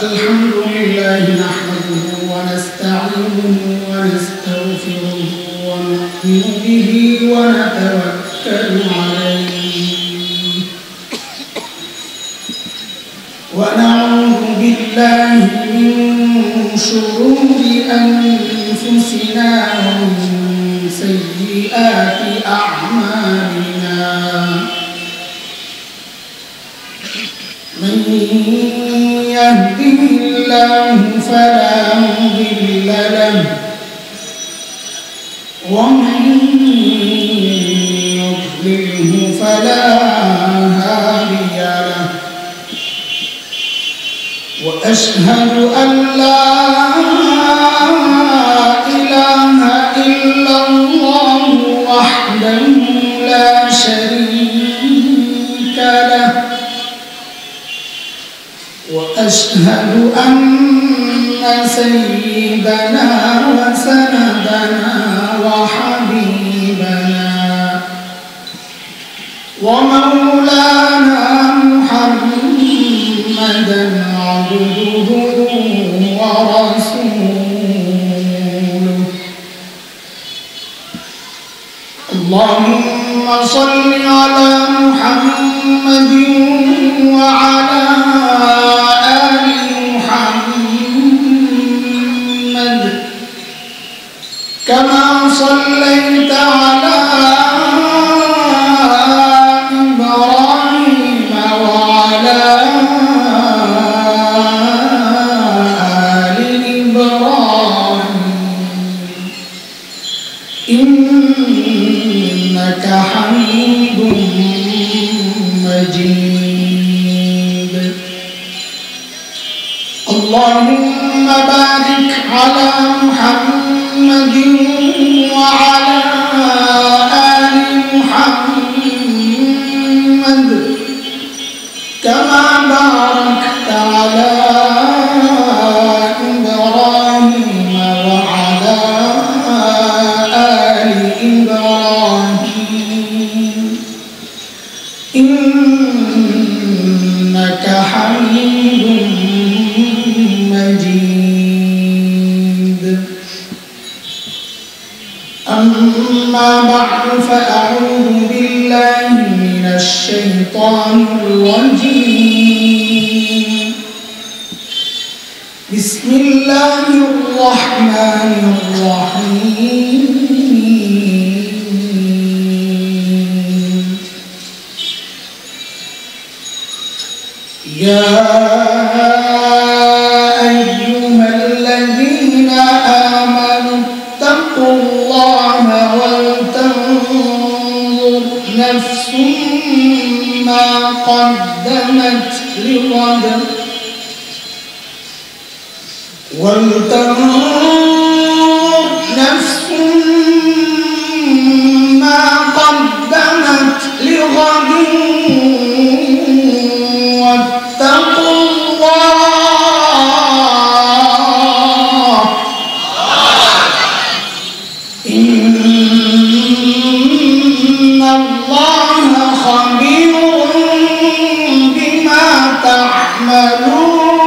الحمد لله نحمده ونستعينه ونستغفره ونؤمن به ونتوكل عليه ونعوذ بالله من شرور أنفسنا ومن سيئات أعمالنا من يهده الله فلا مضل له ومن يضلله فلا هادي له وأشهد أن لا إله إلا الله وحده لا شريك له وأشهد أن سيدنا وسندنا وحبيبنا ومولانا محمدا عبده ورسوله اللهم صل على محمد وعلى آل محمد كما صليت على إبراهيم وعلى آل إبراهيم إنك حميد مجيد اللهم بارك على محمد وعلى آل محمد كما باركت على إبراهيم وعلى آل إبراهيم إنك حميد مجيد أما بعد فأعوذ بالله من الشيطان الرجيم بسم الله الرحمن الرحيم يا أيها الذين آمنوا اتقوا الله ولتنظر نفس ما قدمت لغد ولتنظر نفس ما قدمت لغد واتقوا الله إن الله خبير بما تعملون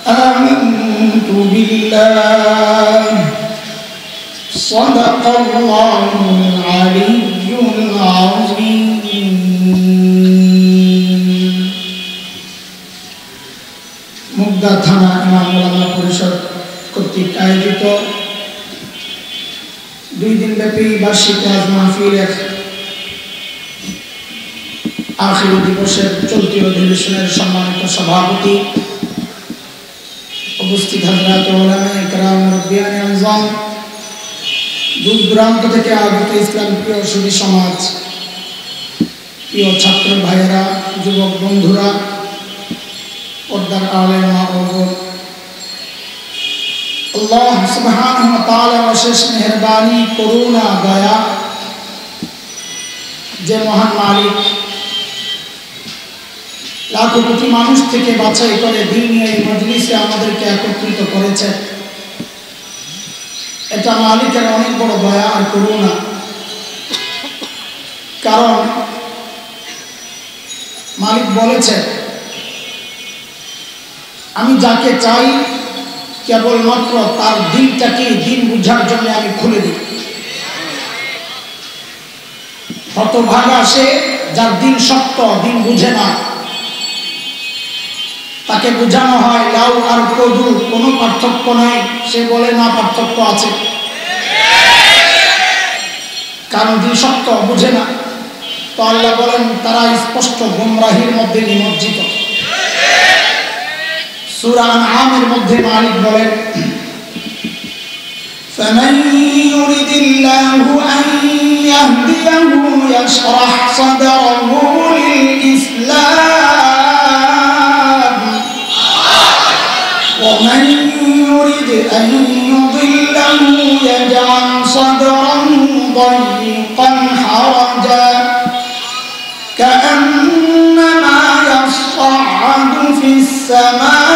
آمنت بالله صدق الله العلي العظيم মুগদা থানা ইমাম উলামা পরিষদ কর্তৃক আয়োজিত 2 দিনব্যাপী বার্ষিক ওয়াজ মাহফিলের আখির দিবসের চলতি অধিবেশনের সম্মানিত সভাপতি উপস্থিত হযরত উলামায়ে কেরাম মুরব্বিয়ানে আযম দূর দূরান্ত থেকে আগত ইসলাম প্রিয় সুধী সমাজ প্রিয় ছাত্র ভাইয়েরা যুবক বন্ধুরা পর্দার আড়ালের মা ও বোন আল্লাহ সুবহানাহু ওয়া তাআলা অশেষ মেহেরবানি করুণা দয়া যে মহান মালিক লাখো কোটি মানুষ থেকে বাছাই করে দ্বীনি এই মজলিসে আমাদেরকে একত্রিত করেছে এটা মালিকের অনেক বড় দয়া আর করুণা। কারণ মালিক বলেছেন, আমি যাকে চাই কেবলমাত্র তার দিনটাকে দিন বুঝার জন্য আমি খুলে দিই। হতভাগা সে যার দিন শক্ত, দিন বুঝে না, তাকে বোঝানো হয় লাউ আর কদু কোনো পার্থক্য নাই, সে বলে না পার্থক্য আছে, কারণ দিন শক্ত, বুঝে না। তো আল্লাহ বলেন তারা স্পষ্ট গুমরাহির মধ্যে নিমজ্জিত। সূরা আনআমের মধ্যে মালিক বলেন, فمن يرد الله أن يهديه يشرح صدره للإسلام ومن يرد أن يضله يجعل صدره ضيقا حرجا كأنما يصعد في السماء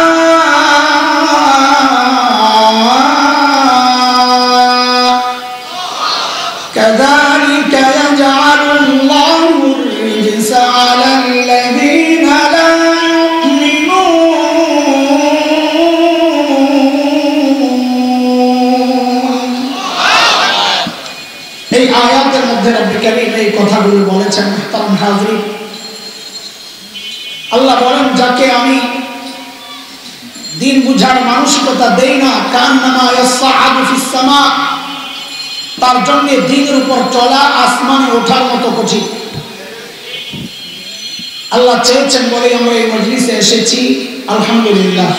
كذلك يجعل الله الرجس على الذين لا يؤمنون। এই আয়াতের মধ্যে রব্বুল কারীম এই কথাগুলো বলেছেন। মুহতারাম হাজিরিন, আল্লাহ বলেন যাকে আমি দিন বুঝার মানসিকতা দেই না, কান্নামা ইয়াসআদু ফিস সামা, তার জন্য দিনের উপর চলা আসমানে ওঠার মতো কঠিন। আল্লাহ চেয়েছেন বলে আমরা এই মজলিসে এসেছি, আলহামদুলিল্লাহ।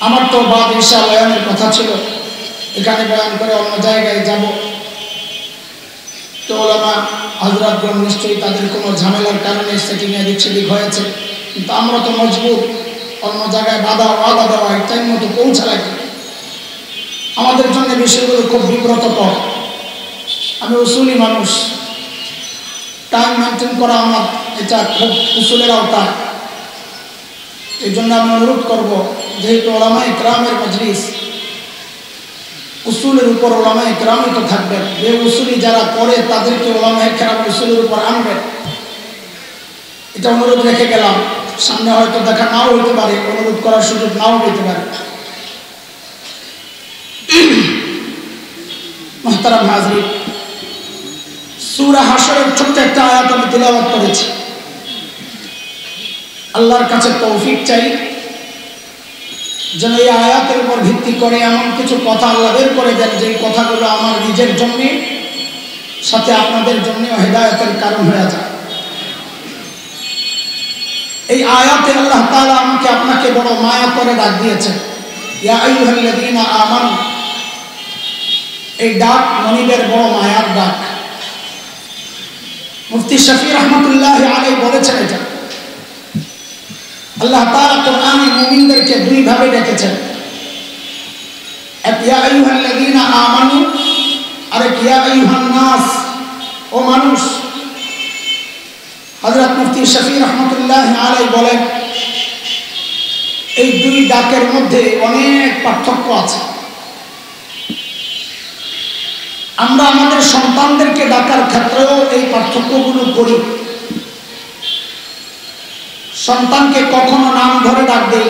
আমার তো বাদ ঈশা বয়ানের কথা ছিল, এখানে বয়ান করে অন্য জায়গায় যাব। তো ওলামা হযরতগণ নিশ্চয়ই তাদের কোনো ঝামেলার কারণে সেটিং এদিক সেদিক হয়েছে, কিন্তু আমরা তো মজবুর, অন্য জায়গায় বাধা ওয়াদা দেওয়া টাইম মতো পৌঁছা লাগে। আমাদের জন্য বিষয়গুলো খুব বিব্রতকর। আমি উসুলি মানুষ, টাইম মেনটেন করা আমার এটা খুব উসুলের আওতায়। এই জন্য আমি অনুরোধ করব, যেহেতু ওলামায়ে কেরামের মজলিস, উসুলের উপর ওলামায়ে কেরামই তো থাকবেন, বে উসুলি যারা করে তাদেরকে ওলামায়ে কেরাম উসুলের উপর আনবেন, এটা অনুরোধ রেখে গেলাম। সামনে হয়তো দেখা নাও হইতে পারে, অনুরোধ করার সুযোগ নাও হইতে পারে। মুহতারাম হাজিরিন, সূরা হাশরের ছোট্ট একটা আয়াত আমি তিলাওয়াত করেছি। আল্লাহর কাছে তৌফিক চাই যেন এই আয়াতের উপর ভিত্তি করে এমন কিছু কথা আল্লাহ বের করে দেন যে কথাগুলো আমার নিজের জন্য, সাথে আপনাদের জন্য হেদায়েতের কারণ হয়ে যায়। এই আয়াতে আল্লাহ তাআলা আমাকে আপনাকে বড় মায়া করে ডাক দিয়েছেন, ইয়া আইয়ুহাল্লাযীনা আমানু। এই ডাক মনিবের বড় মায়ার ডাক। মুফতি শফি রহমাতুল্লাহি আলাইহি বলেছেন, এটা আল্লাহ তাআলা কোরআনে মুমিনদেরকে দুই ভাবে ডেকেছেন, এক ইয়া আইয়ুহাল্লাযীনা আমানু, আর এক ইয়া আইয়ুহান নাস, ও মানুষ। হযরত মুফতি শফি রহমাতুল্লাহি আলাইহি বলেন, এই দুই ডাকের মধ্যে অনেক পার্থক্য আছে। আমরা আমাদের সন্তানদেরকে ডাকার ক্ষেত্রেও এই পার্থক্যগুলো করি। সন্তানকে কখনো নাম ধরে ডাক দেই,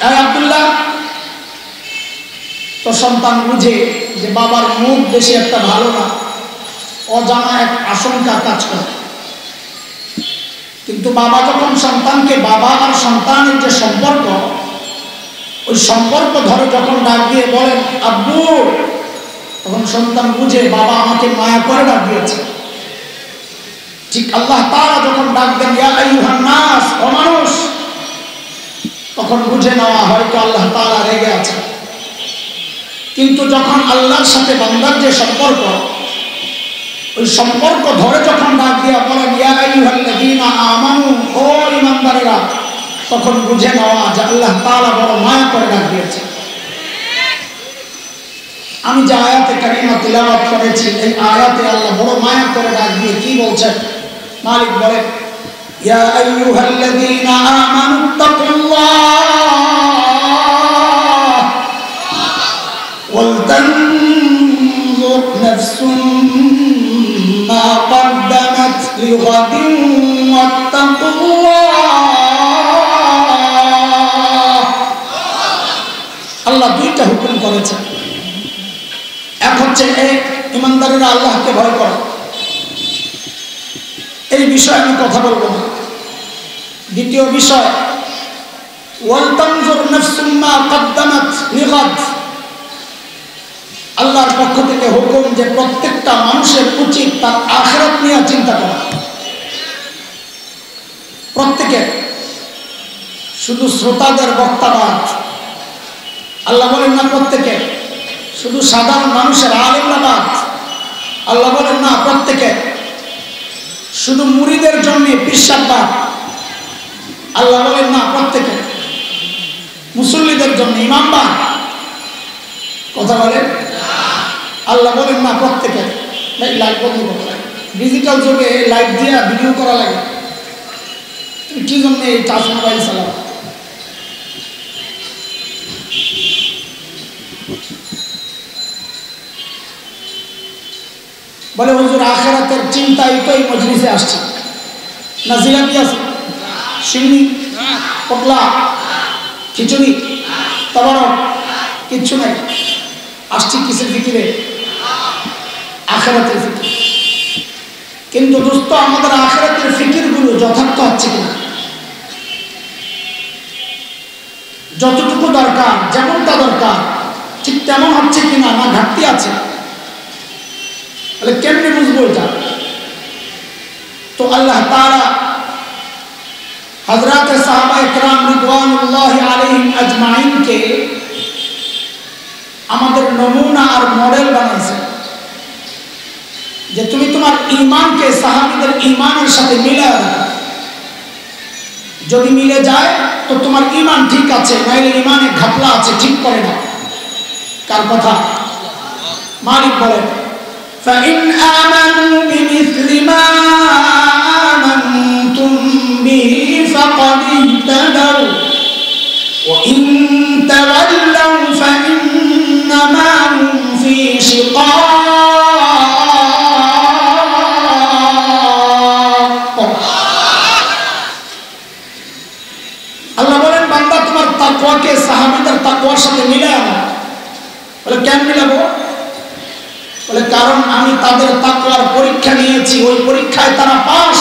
এই আব্দুল্লাহ, তো সন্তান বুঝে যে বাবার মুখ বেশি একটা ভালো না, অজানা এক আশঙ্কা কাজ করে। কিন্তু বাবা যখন সন্তানকে, বাবা আর সন্তানের যে সম্পর্ক, ওই সম্পর্ক ধরে যখন ডাক দিয়ে বলেন আব্বু, তখন সন্তান বুঝে বাবা আমাকে মায়া করে ডাক দিয়েছে। ঠিক আল্লাহ তাআলা যখন ডাক দেন ইয়া আইয়ুহান নাস, ও মানুষ, তখন বুঝে নেওয়া হয়তো আল্লাহ তাআলা রেগে আছে। কিন্তু যখন আল্লাহর সাথে বান্দার যে সম্পর্ক, ওই সম্পর্ক ধরে যখন ডাক দিয়া বলেন ইয়া আইয়ুহাল্লাযীনা আমানু, ও ঈমানদারেরা, তখন বুঝে নেওয়া যে আল্লাহ তাআলা বড় মায়া করে ডাক দিয়েছে। আমি যে আয়াতে কারিমা তিলাওয়াত করেছি, এই আয়াতে আল্লাহ বড় মায়া করে ডাক দিয়ে কি বলছেন? মালিক বলেন, ইয়া আইয়ুহাল্লাযীনা আমানুত্তাকুল্লাহ ওয়াল তানজুর নাফসুম بغد واتقوا الله আল্লাহ দুইটা হুকুম করেছেন। এক হচ্ছে ইমানদারেরা আল্লাহকে ভয় করে, এই বিষয়ে আমি কথা বলবো না। দ্বিতীয় বিষয় ওয়ালতানজুর নাফসুম মা কদ্দামাত লিগাদ, আল্লাহর পক্ষ থেকে হুকুম যে প্রত্যেকটা মানুষের উচিত তার আখিরাত নিয়ে চিন্তা করা। প্রত্যেকের, শুধু শ্রোতাদের বক্তাবাদ আল্লাহ বলেন না, প্রত্যেকের শুধু সাধারণ মানুষের আলেমবাদ আল্লাহ বলেন না, প্রত্যেকের শুধু মুরিদের জন্য পিরসাবাদ আল্লাহ বলেন না, প্রত্যেকের মুসল্লিদের জন্য ইমামবাদ কথা বলেন আল্লাহ বলেন না, প্রত্যেকের। লাইট বন্ধ করা লাগে, ডিজিটাল যুগে লাইট দিয়ে ভিডিও করা লাগে, তুমি কি জন্য এই টাচ মোবাইল চালাও? বলে হুজুর আখিরাতের চিন্তাই তো এই মজলিসে আসছে না, জিলাপি আছে, সিন্নি, পটলা, খিচুড়ি, তাবারক কিচ্ছু নাই, আসছি কিসের ফিকিরে? আখিরাতের ফিকির। কিন্তু দোস্ত আমাদের আখিরাতের ফিকিরগুলো যথার্থ হচ্ছে কিনা? যতটুকু দরকার, যেমনটা দরকার ঠিক তেমন হচ্ছে কিনা, না ঘাটতি আছে? তাহলে কেমনে বুঝবো এটা? তো আল্লাহ তাআলা হযরত সাহাবা ইকরাম রিদওয়ানুল্লাহি আলাইহিম আজমাইনকে আমাদের নমুনা আর মডেল বানাইছেন যে তুমি তোমার ঈমানকে সাহাবীদের ঈমানের সাথে মিলায় রাখো। যদি মিলে যায় তো তোমার ঈমান ঠিক আছে, নাইলে ঈমানে ঘাপলা আছে, ঠিক করে না। কার কথা? মালিক বলেন فإن آمنوا بمثل ما آمنتم به فقد اهتدوا وإن تولوا فإنما هم في شقاق। আল্লাহ বলেন বান্দা তোমার তাকওয়াকে সাহাবীদের তাকওয়ার সাথে মিলায় না। বলে কেন মিলাবো? বলে কারণ আমি তাদের তাকওয়ার পরীক্ষা নিয়েছি, ওই পরীক্ষায় তারা পাস।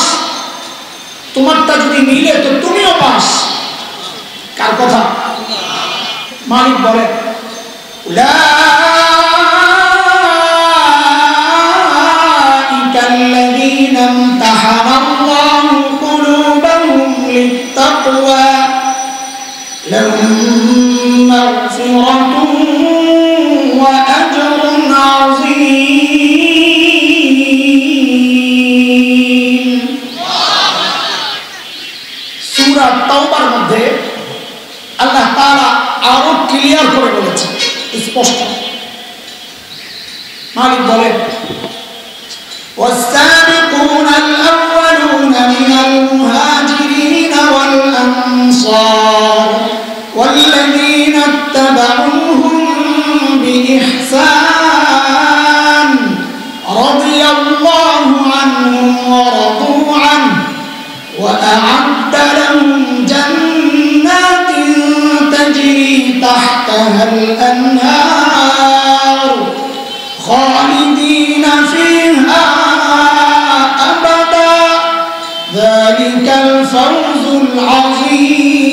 তোমারটা যদি মিলে তো তুমিও পাস। কার কথা? মালিক বলেন উলাইকাল্লাযীনা ইমতাহানাল্লাহু কুলুবাহুম লিত্তাকওয়া লাহুম মাগফিরাতুন ওয়া আজরুন আযীম। সূরা তাওবার মধ্যে আল্লাহ তাআলা আরো ক্লিয়ার করে বলেছেন, স্পষ্ট। মালিক বলেন والسابقون الأولون من المهاجرين والأنصار والذين اتبعوهم بإحسان رضي الله عنهم ورضوا عنه وأعد لهم جنات تجري تحتها الأنهار خالدين فيها أبدا ذلك الفوز العظيم।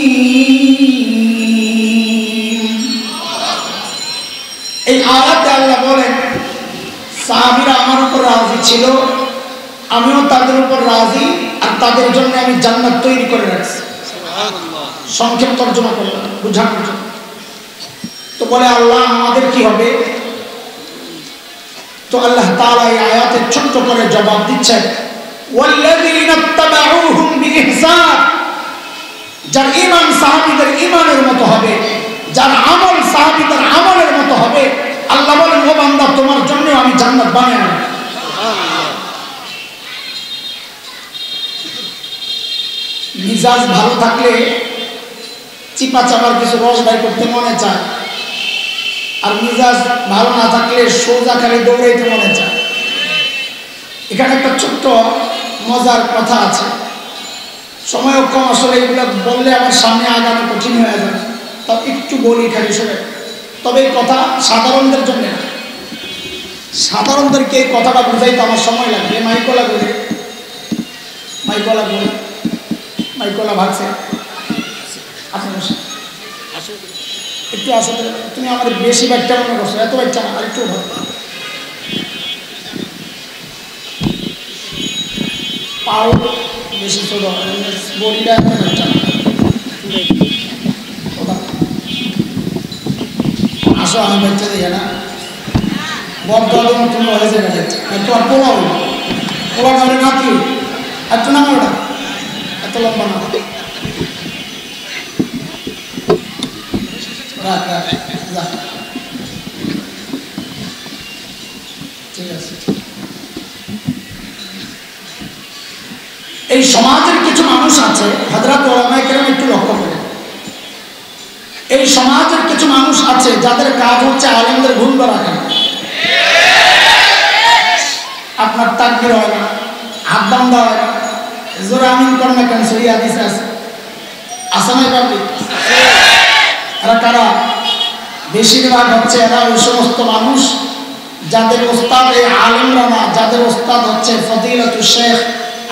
এই আয়াতে আল্লাহ বলেন সাহাবীরা আমার উপর রাজি ছিল, আমিও তাদের উপর রাজি, আর তাদের জন্য আমি জান্নাত তৈরি করে রাখছি। সুবহানাল্লাহ। সংক্ষেপ তর্জমা করলাম বুঝানোর জন্য। তো বলে আল্লাহ আমাদের কি হবে? তো আল্লাহ তাআলা এই আয়াতে ছোট্ট করে জবাব দিচ্ছেন ওয়াল্লাযীনা ইত্তাবাউহুম বিইহসান, যার ঈমান সাহাবীদের ঈমানের মতো হবে, যার আমল সাহাবীদের আমলের মতো হবে, আল্লাহ বলেন ও বান্দা তোমার জন্য আমি জান্নাত বানিয়ে আনব। সুবহানাল্লাহ। মিজাজ ভালো থাকলে চিপা চাপার কিছু রস বাই করতে মনে চায়, আর মিজাজ ভালো না থাকলে সোজা খালি দৌড়াইতে মনে চায়। এখানে একটা ছোট্ট মজার কথা আছে, সময় কম, আসলে এগুলো বললে আমার সামনে আগানো কঠিন হয়ে যাবে, তাও একটু বলি খালি শুনে। তবে এই কথা সাধারণদের জন্য না, সাধারণদেরকে এই কথাটা বুঝাইতে আমার সময় লাগবে। মাইকলা বলে, মাইকলা বলে, মাইকলা ভাগছে, একটু আসলে তুমি আমার বেশি বাচ্চা মনে করছো, এত বাচ্চা না, আর একটু ভালো পাও বেশি ছোট, বডিটা এত বাচ্চা না। আসো আমি বাচ্চা দিই না, বদল তুমি হয়েছে একটু আর পোলা হইল, পোলা নাহলে নাতি একটু নামা, ওটা এত লম্বা না, ঠিক আছে। এই সমাজের কিছু মানুষ আছে, হযরত উলামায়ে কেরাম একটু লক্ষ্য করে, এই সমাজের কিছু মানুষ আছে যাদের কাজ হচ্ছে আলেমদের ভুল ধরা রাখা। আপনার তাকবীর হয় না, হাত বান্ধা হয় না, জোরে আমিন করেন না কেন? সহি হাদিসে আছে, আসামাই পাবলি এরা কারা? বেশিরভাগ হচ্ছে এরা ওই সমস্ত মানুষ যাদের ওস্তাদ এই আলেমরা না, যাদের ওস্তাদ হচ্ছে ফজিলাতুল শেখ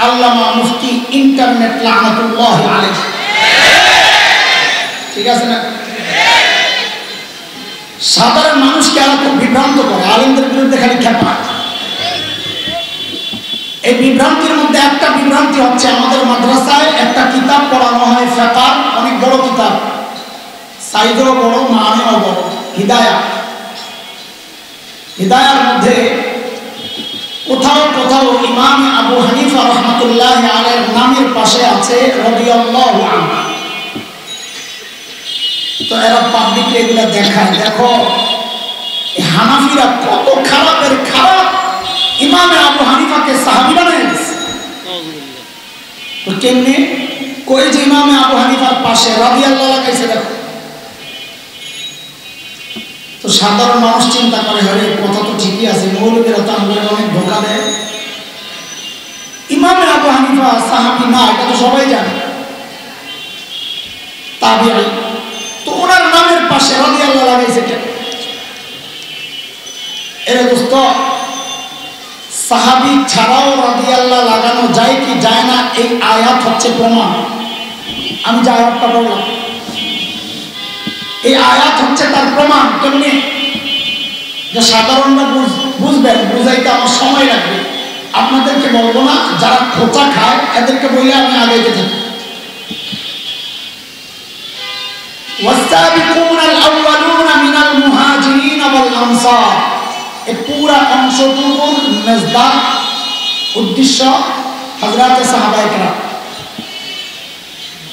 আল্লামা মুফতি ইন্টারনেট লানাতুল্লাহ আলাইহি। ঠিক আছে না? সাধারণ মানুষকে এরা খুব বিভ্রান্ত করে, আলেমদের বিরুদ্ধে খালি খেপা। এই বিভ্রান্তির মধ্যে একটা বিভ্রান্তি হচ্ছে, আমাদের মাদ্রাসায় একটা কিতাব পড়ানো হয় ফিকহ, অনেক বড় কিতাব, সাইজও বড়, মানেও বড়, হিদায়া। হিদায়ার মধ্যে কোথাও কোথাও ইমাম আবু হানিফা রাহমাতুল্লাহ আলাইহির নামের পাশে আছে রাদিয়াল্লাহু আনহু। তো এরা পাবলিকলি এগুলো দেখায়, দেখো হানাফিরা কত খারাপের খারাপ, ইমাম আবু হানিফাকে সাহাবী বানায় দিয়েছে। তো কেমনে কই যে ইমাম আবু হানিফার পাশে রাদিয়াল্লাহু লাগাইছে, দেখো। তো সাধারণ মানুষ চিন্তা করে, আরে কথা তো ঠিকই আছে, মৌলবীরা তো আমাদের অনেক ধোঁকা দেয়, ইমাম আবু হানিফা সাহাবী না, এটা তো সবাই জানে, তাবিঈ। তো ওনার নামের পাশে রাদিয়াল্লাহু লাগাইছে কেন? এরে দোস্ত, সাহাবী ছাড়াও রাদিয়াল্লাহু লাগানো যায় কি যায় না, এই আয়াত হচ্ছে প্রমাণ। আমি যে আয়াতটা বললাম, এই আয়াত হচ্ছে তার প্রমাণ। কেমনি? যে সাধারণরা বুঝবেন, বুঝাইতে আমার সময় লাগবে, আপনাদেরকে বলবো না, যারা খোঁচা খায় এদেরকে বলে আমি আগাইতে থাকি। والسابقون الأولون من المهاجرين والأنصار, এই পুরা অংশটুকুর মেজদার উদ্দেশ্য হযরতে সাহাবায়ে কেরাম।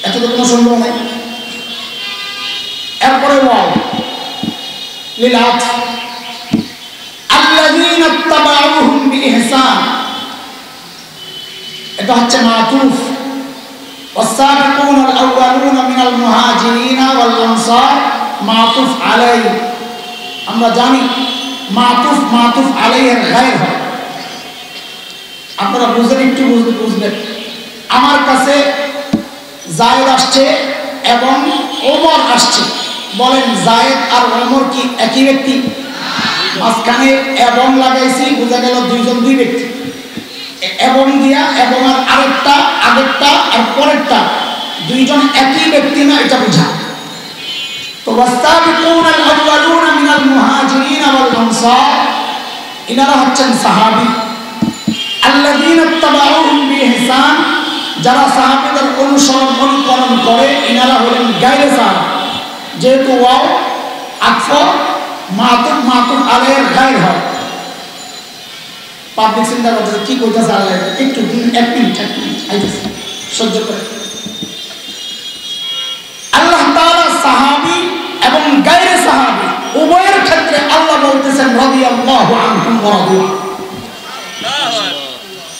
এত তো কোনো সন্দেহ নাই। এরপরে ওয়াও লিল আতফ, আল্লাযীনা ইত্তাবাউহুম বিইহসান, এটা হচ্ছে মাতুফ। والسابقون الأولون من المهاجرين والأنصار معطوف عليه। আমরা জানি মাতুফ আলাইহির গায়র হয়, আপনারা বুঝেন, একটু বুঝবেন। আমার কাছে যায়েদ আসছে এবং ওমর আসছে, বলেন যায়েদ আর ওমর কি একই ব্যক্তি? মাঝখানে এবং লাগাইছি, বোঝা গেল দুইজন দুই ব্যক্তি। এবং দিয়া এবং আর আরেকটা, আগেরটা আর পরেরটা দুইজন একই ব্যক্তি না, এটা বুঝা। তো ওয়াসাবিকুনাল আউয়ালুনা মিনাল মুহাজিরিন ওয়াল আনসার, ইনারা হচ্ছেন সাহাবী। আল্লাযীনা ইত্তাবাউহুম বিইহসান, যারা সাহাবীদের অনুকরণ করে, ইনারা হলেন গায়রে সাহাবা। যেহেতু ওয়াও আতফ, মাতুফ আলাইহির গায়র হয়। পাবলিক চিন্তা করতেছে কি কইতাছে আল্লাহ, একটু এক মিনিট আইতেছে, সহ্য করে। আল্লাহ তাআলা সাহাবী এবং গায়রে সাহাবী উভয়ের ক্ষেত্রে আল্লাহ বলতেছেন রাদিয়াল্লাহু আনহুম ওয়া রাদু আনহু।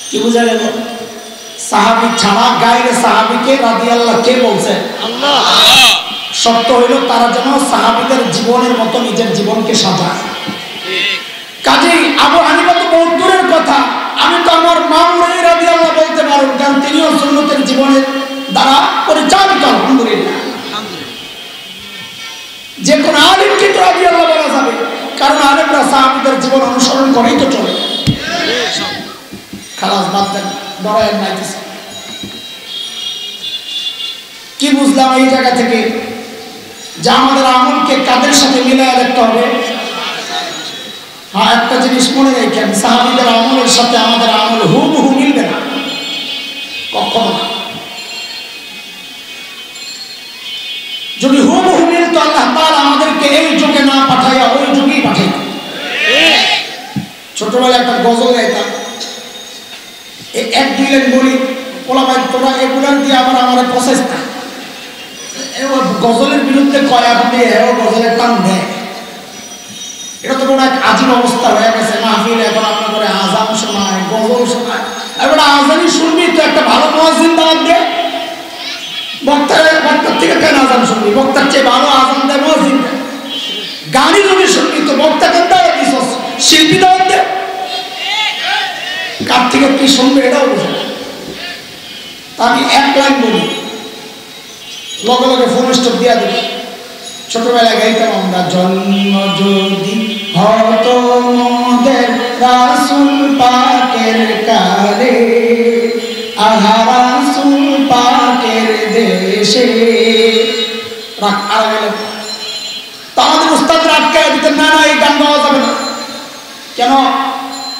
কি বুঝা গেল? সাহাবী ছাড়া গায়রে সাহাবীকে রাদিয়াল্লাহু কে বলছে? আল্লাহ। শর্ত হইল তারা যেন সাহাবীদের জীবনের মতো নিজের জীবনকে সাজায়। কাজেই আবু হানিফা তো বহুত দূরের কথা, আমি তো আমার মা মুরাই রাদিয়াল্লাহু বলতে পারবো সাহাবীদের জীবন অনুসরণ করেই তো চলে। খালাস বাদ দেন, ডরায়ের নাইতেছে। কি বুঝলাম এই জায়গা থেকে? যে আমাদের আমলকে কাদের সাথে মিলায় রাখতে হবে। হ্যাঁ, একটা জিনিস মনে রাখেন, সাহাবীদের আমলের সাথে আমাদের আমল হুবহু মিলবে না, কখনো না। যদি হুবহু মিলত আল্লাহ তাআলা আমাদেরকে এই যুগে না পাঠাইয়া ওই যুগেই পাঠাইতেন। ছোটবেলায় একটা গজল গাইতাম, এক দুই লাইন বলি, পোলা ভাই তোরা এগুলার দিয়ে আবার আমার প্রসেস না, গজলের বিরুদ্ধে কয়ার দিয়ে গজলের টান দেয়। এটা তো কোনো এক আজীব অবস্থা হয়ে গেছে। মাহফিল এখন আপনার করে আজান শোনায়, গজল শোনায়। এবার আজানই শুনবি তো একটা ভালো মুয়াজ্জিন দাওয়াত দে। বক্তার থেকে কেন আজান শুনবি? বক্তার চেয়ে ভালো আজান দেয় মুয়াজ্জিন দেয়। গানই যদি শুনবি তো বক্তা কেন দাওয়াত দিছস? শিল্পী দাওয়াত দে। কার থেকে কি শুনবে এটাও বুঝে না। তা আমি এক লাইন বলি, লগে লগে ফোন স্টপ দিয়া দেবে। ছোটবেলায় গাইতাম আমরা, জন্ম যদি হতো মোদের রাসূল পাকের কালে, আহা রাসূল পাকের দেশে। রাখ আর গেল। তা আমাদের উস্তাদরা আটকায় দিতেন, না না এই গান গাওয়া যাবে না। কেন?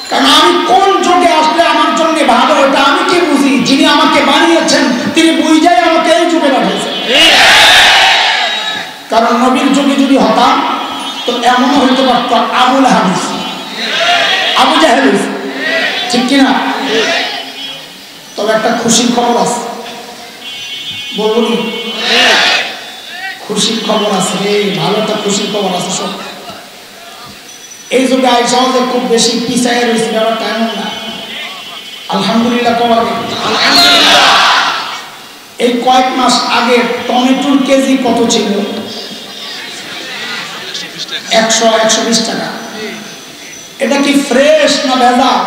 কারণ আমি কোন যুগে আসলে আমার জন্য ভালো এটা আমি কি বুঝি? যিনি আমাকে বানিয়েছেন তিনি বুঝাই আমাকে এই যুগে পাঠিয়েছেন। কারণ নবীর যুগে যদি হতাম তো এমন হইতে পারত আবুল হাদিস, আবু জাহেল, ঠিক কিনা? তবে একটা খুশির খবর আছে, বলবো নি? খুশির খবর আছে রে, ভালো একটা খুশির খবর আছে। সব এই যুগে আইসাও যে খুব বেশি পিছায় রয়েছে ব্যাপারটা এমন না। আলহামদুলিল্লাহ কমাবে। এই কয়েক মাস আগে টমেটোর কেজি কত ছিল? 100-120 টাকা। এটা কি ফ্রেশ না ভেজাল?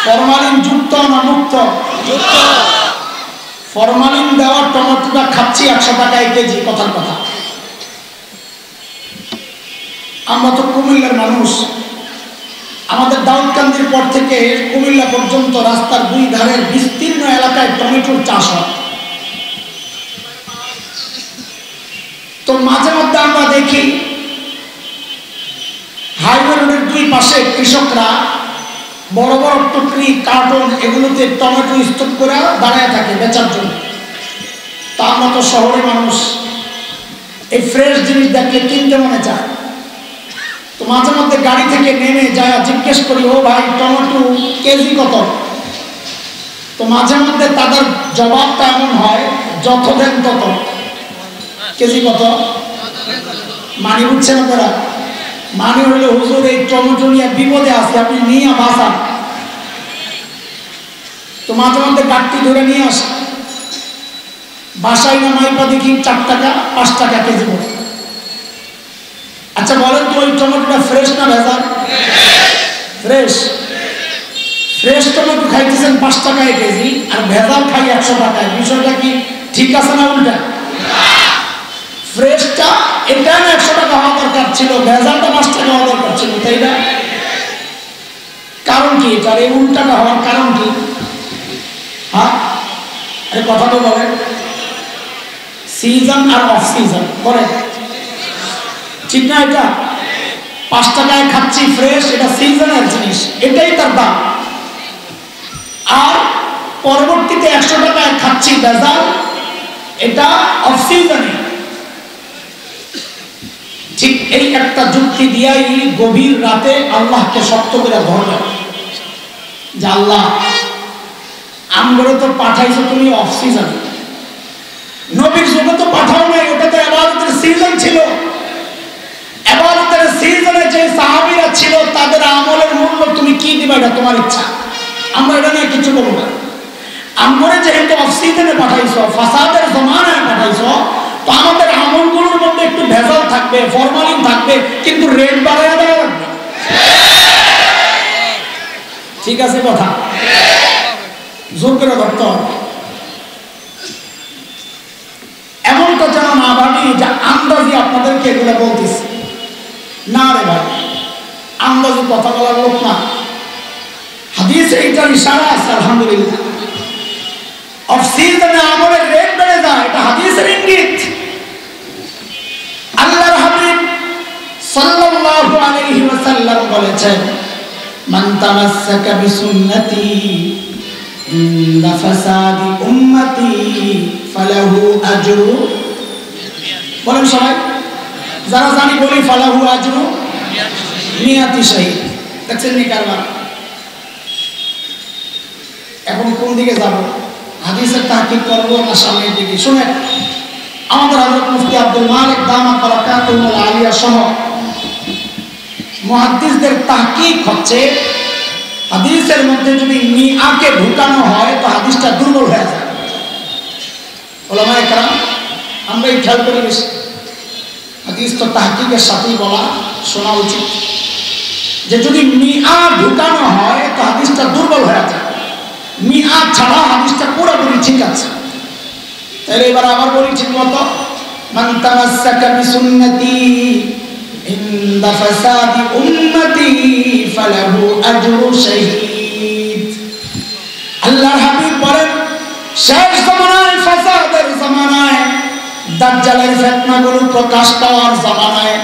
ফরমালিন যুক্ত না মুক্ত? ফরমালিন দেওয়া টমেটোটা খাচ্ছি 100 টাকায় কেজি, কথার কথা। আমরা তো কুমিল্লার মানুষ, আমাদের দাউদকান্দির পর থেকে কুমিল্লা পর্যন্ত রাস্তার দুই ধারের বিস্তীর্ণ এলাকায় টমেটোর চাষ হয়। তো মাঝে মধ্যে আমরা দেখি হাইওয়ে রোডের দুই পাশে কৃষকরা বড় বড় টুকরি, কার্টন এগুলোতে টমেটো স্টক করে দাঁড়ায় থাকে বেচার জন্য। তা আমরা তো শহরে মানুষ, এই ফ্রেশ জিনিস দেখলে কিনতে মনে চায়। তো মাঝে মধ্যে গাড়ি থেকে নেমে যায় জিজ্ঞেস করি, ও ভাই টমেটো কেজি কত? তো মাঝে মধ্যে তাদের জবাবটা এমন হয়, যত দেন তত। কেজি কত? মানি বুঝছেন আপনারা? মানি হলে হুজুর এই টমেটো নিয়ে বিপদে আছে, আপনি নিয়ে বাঁচান। তো মাঝে মধ্যে গাড়ি ধরে নিয়ে আসে, বাসায় না মাইপা দেখি 4 টাকা 5 টাকা কেজি পড়ে। আচ্ছা বলেন তো ওই টমেটোটা ফ্রেশ না ভেজাল? ফ্রেশ। ফ্রেশ টমেটো খাইতেছেন 5 টাকায় কেজি, আর ভেজাল খাই 100 টাকায়। বিষয়টা কি ঠিক আছে না উল্টা? ফ্রেশটা এটা 100 টাকা হওয়া দরকার ছিল, ভেজালটা 5 টাকা হওয়া দরকার ছিল, তাই না? কারণ কি এটার এই উল্টাটা হওয়ার কারণ কি? হ্যাঁ, আরে কথা তো বলেন। সিজন আর অফ সিজন করে, ঠিক না? এটা 5 টাকায় খাচ্ছি ফ্রেশ, এটা সিজনের জিনিস, এটাই তার দাম। আর পরবর্তীতে 100 টাকায় খাচ্ছি ভেজাল, এটা অফ সিজনে। ঠিক এই একটা যুক্তি দিয়াই গভীর রাতে আল্লাহকে শক্ত করে ধরলেন যে আল্লাহ আমগরে তো পাঠাইছো তুমি অফ সিজন, নবীর যুগে তো পাঠাও নাই, ওটা তো ইবাদতের সিজন ছিল। ইবাদতের সিজনে যে সাহাবীরা ছিল তাদের আমলের মূল্য তুমি কি দিবা এটা তোমার ইচ্ছা, আমরা এটা নিয়ে কিছু বলবো না। আমগরে যেহেতু অফ সিজনে পাঠাইছো, ফাসাদের জমানায় পাঠাইছো, তো আমাদের আমলগুলোর মধ্যে একটু ভেজাল থাকবে, ফরমালিন থাকবে, কিন্তু রেট বাড়ায় দেওয়া লাগবে। ঠিক আছে কথা? জোর করে ধরতে হবে। এমনটা যেন না ভাবি যে আন্দাজি আপনাদেরকে এগুলো বলতেছি, না রে ভাই। আন্দাজে কথা বলার লোক না। হাদিসে এইটার ইশারা আছে আলহামদুলিল্লাহ। অফ সিজনে আমলের রেট বেড়ে যায়, এটা হাদিসের ইঙ্গিত। আল্লাহর হাবিব সাল্লাল্লাহু আলাইহি ওয়াসাল্লাম বলেছেন, মান তামাসসাকা বিসুন্নতি ইনদা ফাসাদি উম্মতি ফালাহু আজরু, বলেন সবাই, যারা জানি বলি ফালাহু আজরু মিয়াতি শাহীদ। দেখছেন নি কারবার? এখন কোন দিকে যাব? হাদিসের তাহকিক করব না সামনের দিকে? শুনেন, আমাদের হযরত মুফতি আব্দুল মালিক দামাত বারাকাতুহুল আলিয়া সহ মুহাদ্দিসদের তাহকিক হচ্ছে, হাদিসের মধ্যে যদি মিআকে ঢুকানো হয় তো হাদিসটা দুর্বল হয়ে যায়। উলামায়ে কেরাম আমরা এই খেয়াল করি বেশি। হাদিস তো তাহকিকের সাথেই বলা শোনা উচিত, যে যদি মিআ ঢুকানো হয় তো হাদিসটা দুর্বল হয়ে যায়। মিআ ছাড়া হাদিসটা পুরোপুরি ঠিক আছে। তাহলে এবার আবার বলি ঠিক মতো, মান তামাসসাকা বিসুন্নতি ইনদা ফাসাদি উম্মতি ফালাহু আজরু শাহীদ। আল্লাহর হাবিব বলেন, শেষ জামানায়, ফাসাদের জামানায়, দাজ্জালের ফিতনাগুলো প্রকাশ পাওয়ার জামানায়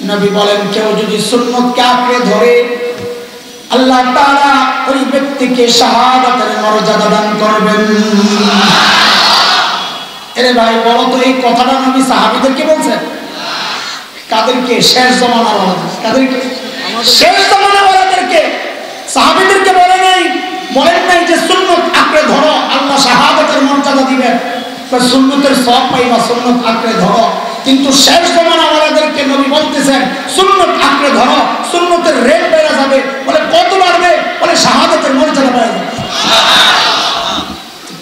নবী বলেন, কেউ যদি সুন্নতকে আঁকড়ে ধরে আল্লাহ তাআলা ওই ব্যক্তিকে শাহাদাতের মর্যাদা দান করবেন। এরে ভাই বলো তো, এই কথাটা নবী সাহাবীদেরকে বলছেন? কাদেরকে? শেষ জামানার ওয়ালাদের। কাদেরকে? শেষ জামানার ওয়ালাদেরকে। সাহাবীদেরকে বলেন নাই যে সুন্নত আঁকড়ে ধরো আল্লাহ শাহাদাতের মর্যাদা দিবেন, বা সুন্নতের সওয়াব পাইবা, সুন্নত আঁকড়ে ধরো। কিন্তু শেষ জামানার ওয়ালাদেরকে নবী বলতেছেন, সুন্নত আঁকড়ে ধরো, সুন্নতের রেট বেড়ে যাবে। বলে কত বাড়বে? বলে শাহাদাতের মর্যাদা বেড়ে যাবে।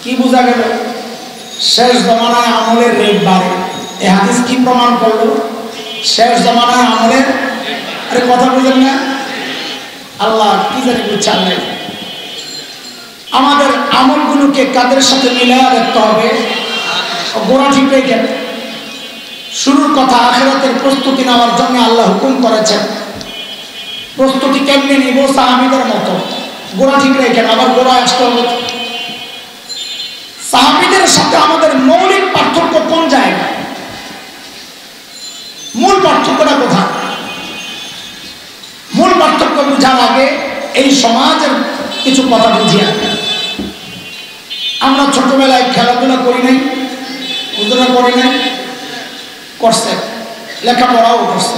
কি বোঝা গেল? শেষ জামানায় আমলের রেট বাড়ে। এই হাদিস কি প্রমাণ করলো? শেষ জামানায় আমলের, আরে কথা বুঝেন না? আল্লাহ কি জানি বুঝছেন নাই। আমাদের আমলগুলোকে কাদের সাথে মিলায়া দেখতে হবে? গোড়া ঠিক রেখে শুরুর কথা, আখিরাতের প্রস্তুতি নেওয়ার জন্য আল্লাহ হুকুম করেছেন। প্রস্তুতি কেমনে নিব? সাহাবীদের মতো গোড়া ঠিক রেখে, আবার গোড়ায় আসতে হবে। সাহাবীদের সাথে আমাদের মৌলিক পার্থক্য কোন জায়গায়? মূল পার্থক্যটা কোথায়? মূল পার্থক্য বুঝার আগে এই সমাজের কিছু কথা বুঝিয়া। আমরা ছোটবেলায় খেলাধুলা করি নাই, উদ্যোগ করি নাই, করছে, লেখাপড়াও করছে।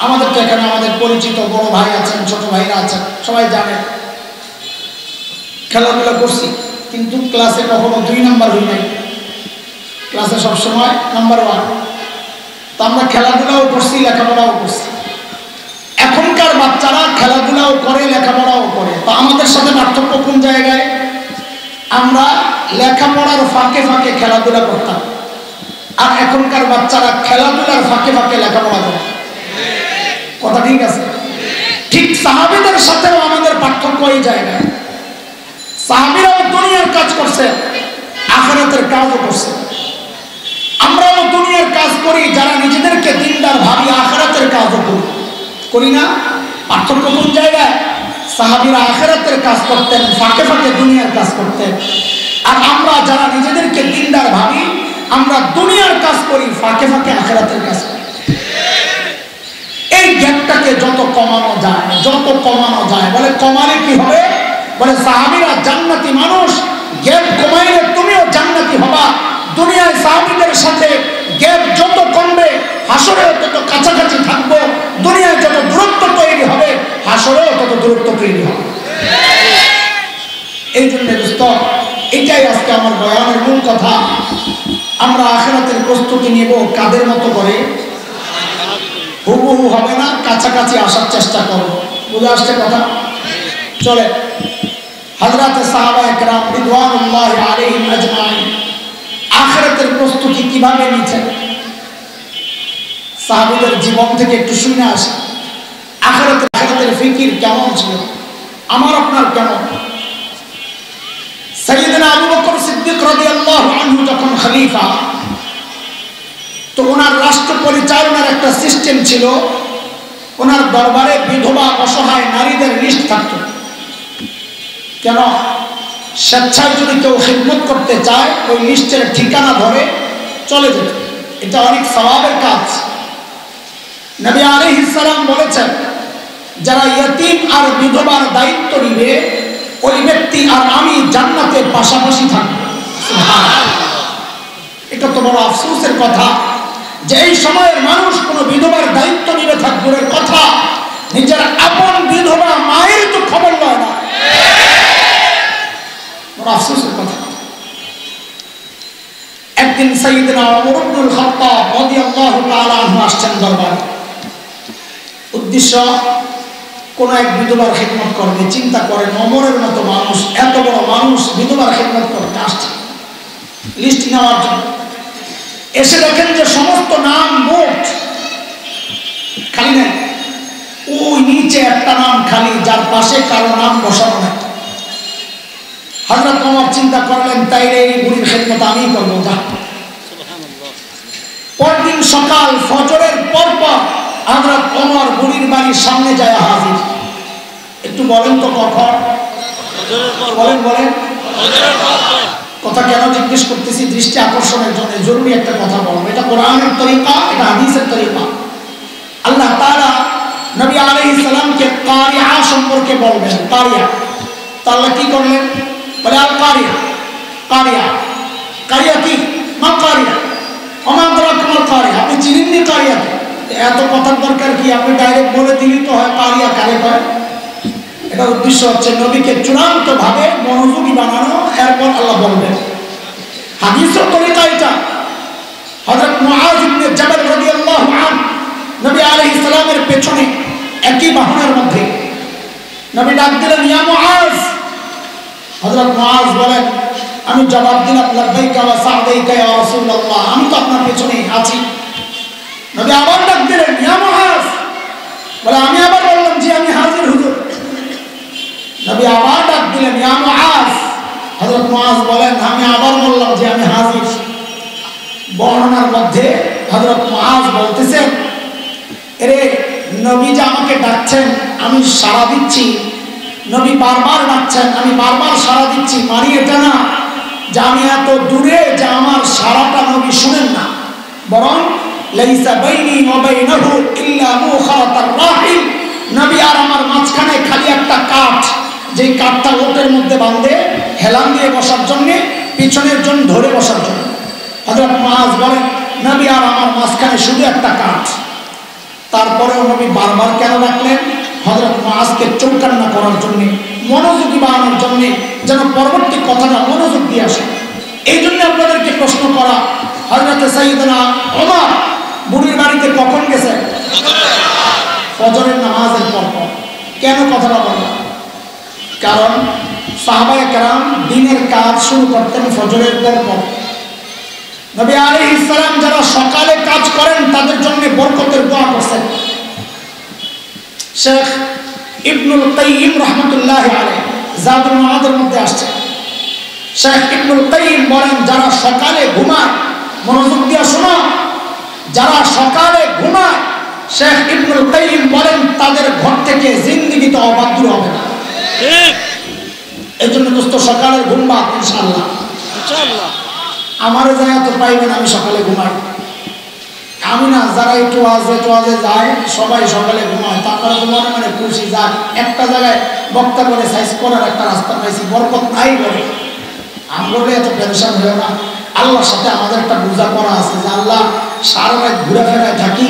আমাদের তো এখানে আমাদের পরিচিত বড় ভাই আছেন, ছোট ভাইরা আছেন, সবাই জানে খেলাধুলা করছি, কিন্তু ক্লাসে কখনো 2 নাম্বার হই নাই, ক্লাসে সবসময় নাম্বার 1। তো আমরা খেলাধুলাও করছি, লেখাপড়াও করছি। এখনকার বাচ্চারা খেলাধুলাও করে, লেখাপড়াও করে। তো আমাদের সাথে পার্থক্য কোন জায়গায়? আমরা লেখাপড়ার ফাঁকে ফাঁকে খেলাধুলা করতাম, আর এখনকার বাচ্চারা খেলাধুলার ফাঁকে ফাঁকে লেখাপড়া করে। কথা ঠিক আছে? ঠিক সাহাবীদের সাথেও আমাদের পার্থক্য এই জায়গায়। সাহাবীরাও দুনিয়ার কাজ করছে, আখিরাতের কাজও করছে। আমরাও দুনিয়ার কাজ করি, যারা নিজেদেরকে দিনদার ভাবি, আখিরাতের কাজও করি না। পার্থক্য কোন জায়গায়? সাহাবীরা আখিরাতের কাজ করতেন, ফাঁকে ফাঁকে দুনিয়ার কাজ করতেন। আর আমরা যারা নিজেদেরকে দিনদার ভাবি, আমরা দুনিয়ার কাজ করি, ফাঁকে ফাঁকে আখিরাতের কাজ করি। এই গ্যাপটাকে যত কমানো যায়, বলে কমালে কি হবে? বলে সাহাবীরা জান্নাতি মানুষ, গ্যাপ কমাইলে তুমিও জান্নাতি হবা। দুনিয়ায় সাহাবীদের সাথে গ্যাপ যত কমবে, হাসরেও তত কাছাকাছি থাকবো। দুনিয়ায় যত দূরত্ব তৈরি হবে, হাসরেও তত দূরত্ব তৈরি হবে। এই জন্য দোস্ত, এটাই আজকে আমার বয়ানের মূল কথা। আমরা আখিরাতের প্রস্তুতি নেব কাদের মতো করে? হুবহু হবে না, কাছাকাছি আসার চেষ্টা করব। বুঝে আসছে কথা? চলে হযরতে সাহাবায়ে কেরাম রিদওয়ানুল্লাহি আলাইহিম আজমাইন আখিরাতের প্রস্তুতি কিভাবে নিয়েছেন, সাহাবীদের জীবন থেকে একটু শুনে আসি। আখিরাতের ফিকির কেমন ছিল, আমার আপনার কেমন? সাইয়েদনা আবু বকর সিদ্দিক রাদিয়াল্লাহু আনহু যখন খলিফা, তো ওনার রাষ্ট্র পরিচালনার একটা সিস্টেম ছিল। ওনার দরবারে বিধবা অসহায় নারীদের লিস্ট থাকতো। কেন? স্বেচ্ছায় যদি কেউ খিদমত করতে চায় ওই লিস্টের ঠিকানা ধরে চলে যেত। এটা অনেক সওয়াবের কাজ। নবী আলাইহিস সালাম বলেছেন, যারা ইয়তীম আর বিধবার দায়িত্ব নিবে ওই ব্যক্তি আর আমি জান্নাতের পাশাপাশি থাকব। এটা তো বড় আফসোসের কথা যে এই সময়ের মানুষ কোনো বিধবার দায়িত্ব নিবে থাকবের কথা, নিজের আপন বিধবা মায়ের তো খবর লয় না। বড় আফসোসের কথা। একদিন সাইয়েদনা ওমর ইবনুল খাত্তাব রাদিয়াল্লাহু তাআলা আনহু আসছেন দরবারে। উদ্দেশ্য কোন এক বিধবার খিদমত করবে। চিন্তা করেন, ওমরের মতো মানুষ, এত বড় মানুষ বিধবার খিদমত করতে আসছে লিস্ট নেওয়ার জন্য। এসে দেখেন যে সমস্ত নাম মোট খালি নেই, ওই নিচে একটা নাম খালি, যার পাশে কারো নাম বসানো নাই। হযরত ওমর চিন্তা করলেন, তাইলে এই বুড়ির খিদমত আমি করবো। যা। পরদিন সকাল ফজরের পরপর হযরত ওমর বুড়ির বাড়ির সামনে যায় হাজির। একটু বলেন তো কখন? বলেন বলেন। কথা কেন জিজ্ঞেস করতেছি? দৃষ্টি আকর্ষণের জন্য জরুরি একটা কথা বলবো। এটা কোরআনের তরিকা, এটা হাদিসের তরিকা। আল্লাহ তাআলা নবী আলাইহিস সালামকে কারিয়া সম্পর্কে বলবেন। কারিয়া তাআলা কি করলেন? বলে আল কারিয়া। কারিয়া কারিয়া কি? মা কারিয়া ওমা আদরাকুম আল কারিয়া। আপনি চিনেননি কারিয়াকে? এত কথার দরকার কি? আপনি ডাইরেক্ট বলে দিলি তো হয় কারিয়া কারে কয়। এটা উদ্দেশ্য হচ্ছে নবীকে চূড়ান্ত ভাবে মনোযোগী বানানো, এরপর আল্লাহ বলবেন। হাদিসের তরিকা এটা। হযরত মুআয ইবনে জাবাল রাদিয়াল্লাহু আনহু নবী আলাইহিস সালামের পেছনে একই বাহনের মধ্যে নবী ডাক দিলেন, ইয়া মুআয। হযরত মুআয বলেন, আমি জবাব দিলাম, লাব্বাইকা ওয়া সা'দাইকা ইয়া রাসূলুল্লাহ, আমি তো আপনার পেছনে আছি। নবী আবার ডাক দিলেন, ইয়া মুআয। বলে আমি আবার বললাম, জি আমি হাজির হুজুর। নবী আবার ডাক দিলেন, ইয়া মুআয। হযরত মুআয বলেন, আমি আবার বললাম যে আমি হাজির। বর্ণনার মধ্যে হযরত মুআয বলতেছেন, এরে নবী যে আমাকে ডাকছেন আমি সাড়া দিচ্ছি, নবী বারবার ডাকছেন আমি বারবার সাড়া দিচ্ছি, মানে এটা না যে আমি এত দূরে যে আমার সাড়াটা নবী শুনেন না, বরং লাইসা বাইনি ওয়া বাইনাহু ইল্লা মুখারাতার রাহিল। নবী আর আমার মাঝখানে খালি একটা কাঠ, যে কাঠটা ওটের মধ্যে বাঁধে হেলান দিয়ে বসার জন্য, পিছনের জন্য ধরে বসার জন্য। হযরত মুআয বলেন, নবী আর আমার মাঝখানে শুধু একটা কাঠ। তারপরেও নবী বারবার কেন ডাকলেন? হযরত মুআযকে চৌকান্না করার জন্য, মনোযোগী বানানোর জন্য, যেন পরবর্তী কথাটা মনোযোগ দিয়ে আসে। এই জন্য আপনাদেরকে প্রশ্ন করা, হযরত সাইয়েদনা ওমর বুড়ির বাড়িতে কখন গেছেন? ফজরের নামাজের পর। কেন কথাটা বললাম? কারণ সাহাবায়ে কেরাম দিনের কাজ শুরু করতেন ফজরের পর। নবী আলাইহিস সালাম যারা সকালে কাজ করেন তাদের জন্য বরকতের দোয়া করছেন। শেখ ইবনুল কাইয়িম রাহমাতুল্লাহি আলাইহি যাদুল মাআদের মধ্যে আসছে। শেখ ইবনুল কাইয়িম বলেন, যারা সকালে ঘুমায়, মনোযোগ দিয়ে শোনো, যারা সকালে ঘুমায়, শেখ ইবনুল কাইয়িম বলেন তাদের ঘর থেকে জিন্দেগিতে অবাক দূর হবে না। এই জন্য দোস্ত সকালের ঘুমবা ইনশাআল্লাহ। আমারও যায় তো পাইবেন, আমি সকালে ঘুমাই। আমি না, যারা একটু ওয়াজে যায় সবাই সকালে ঘুমায়, তারপরে তো মনে মনে খুশি, যাক একটা জায়গায় বক্তা করে সাইজ করার একটা রাস্তা পাইছি, বরকত নাই বলে। আমরা এত টেনশন হইও না, আল্লাহর সাথে আমাদের একটা বোঝা করা আছে যে আল্লাহ সারা রাত ঘুরে ফেরায় থাকি,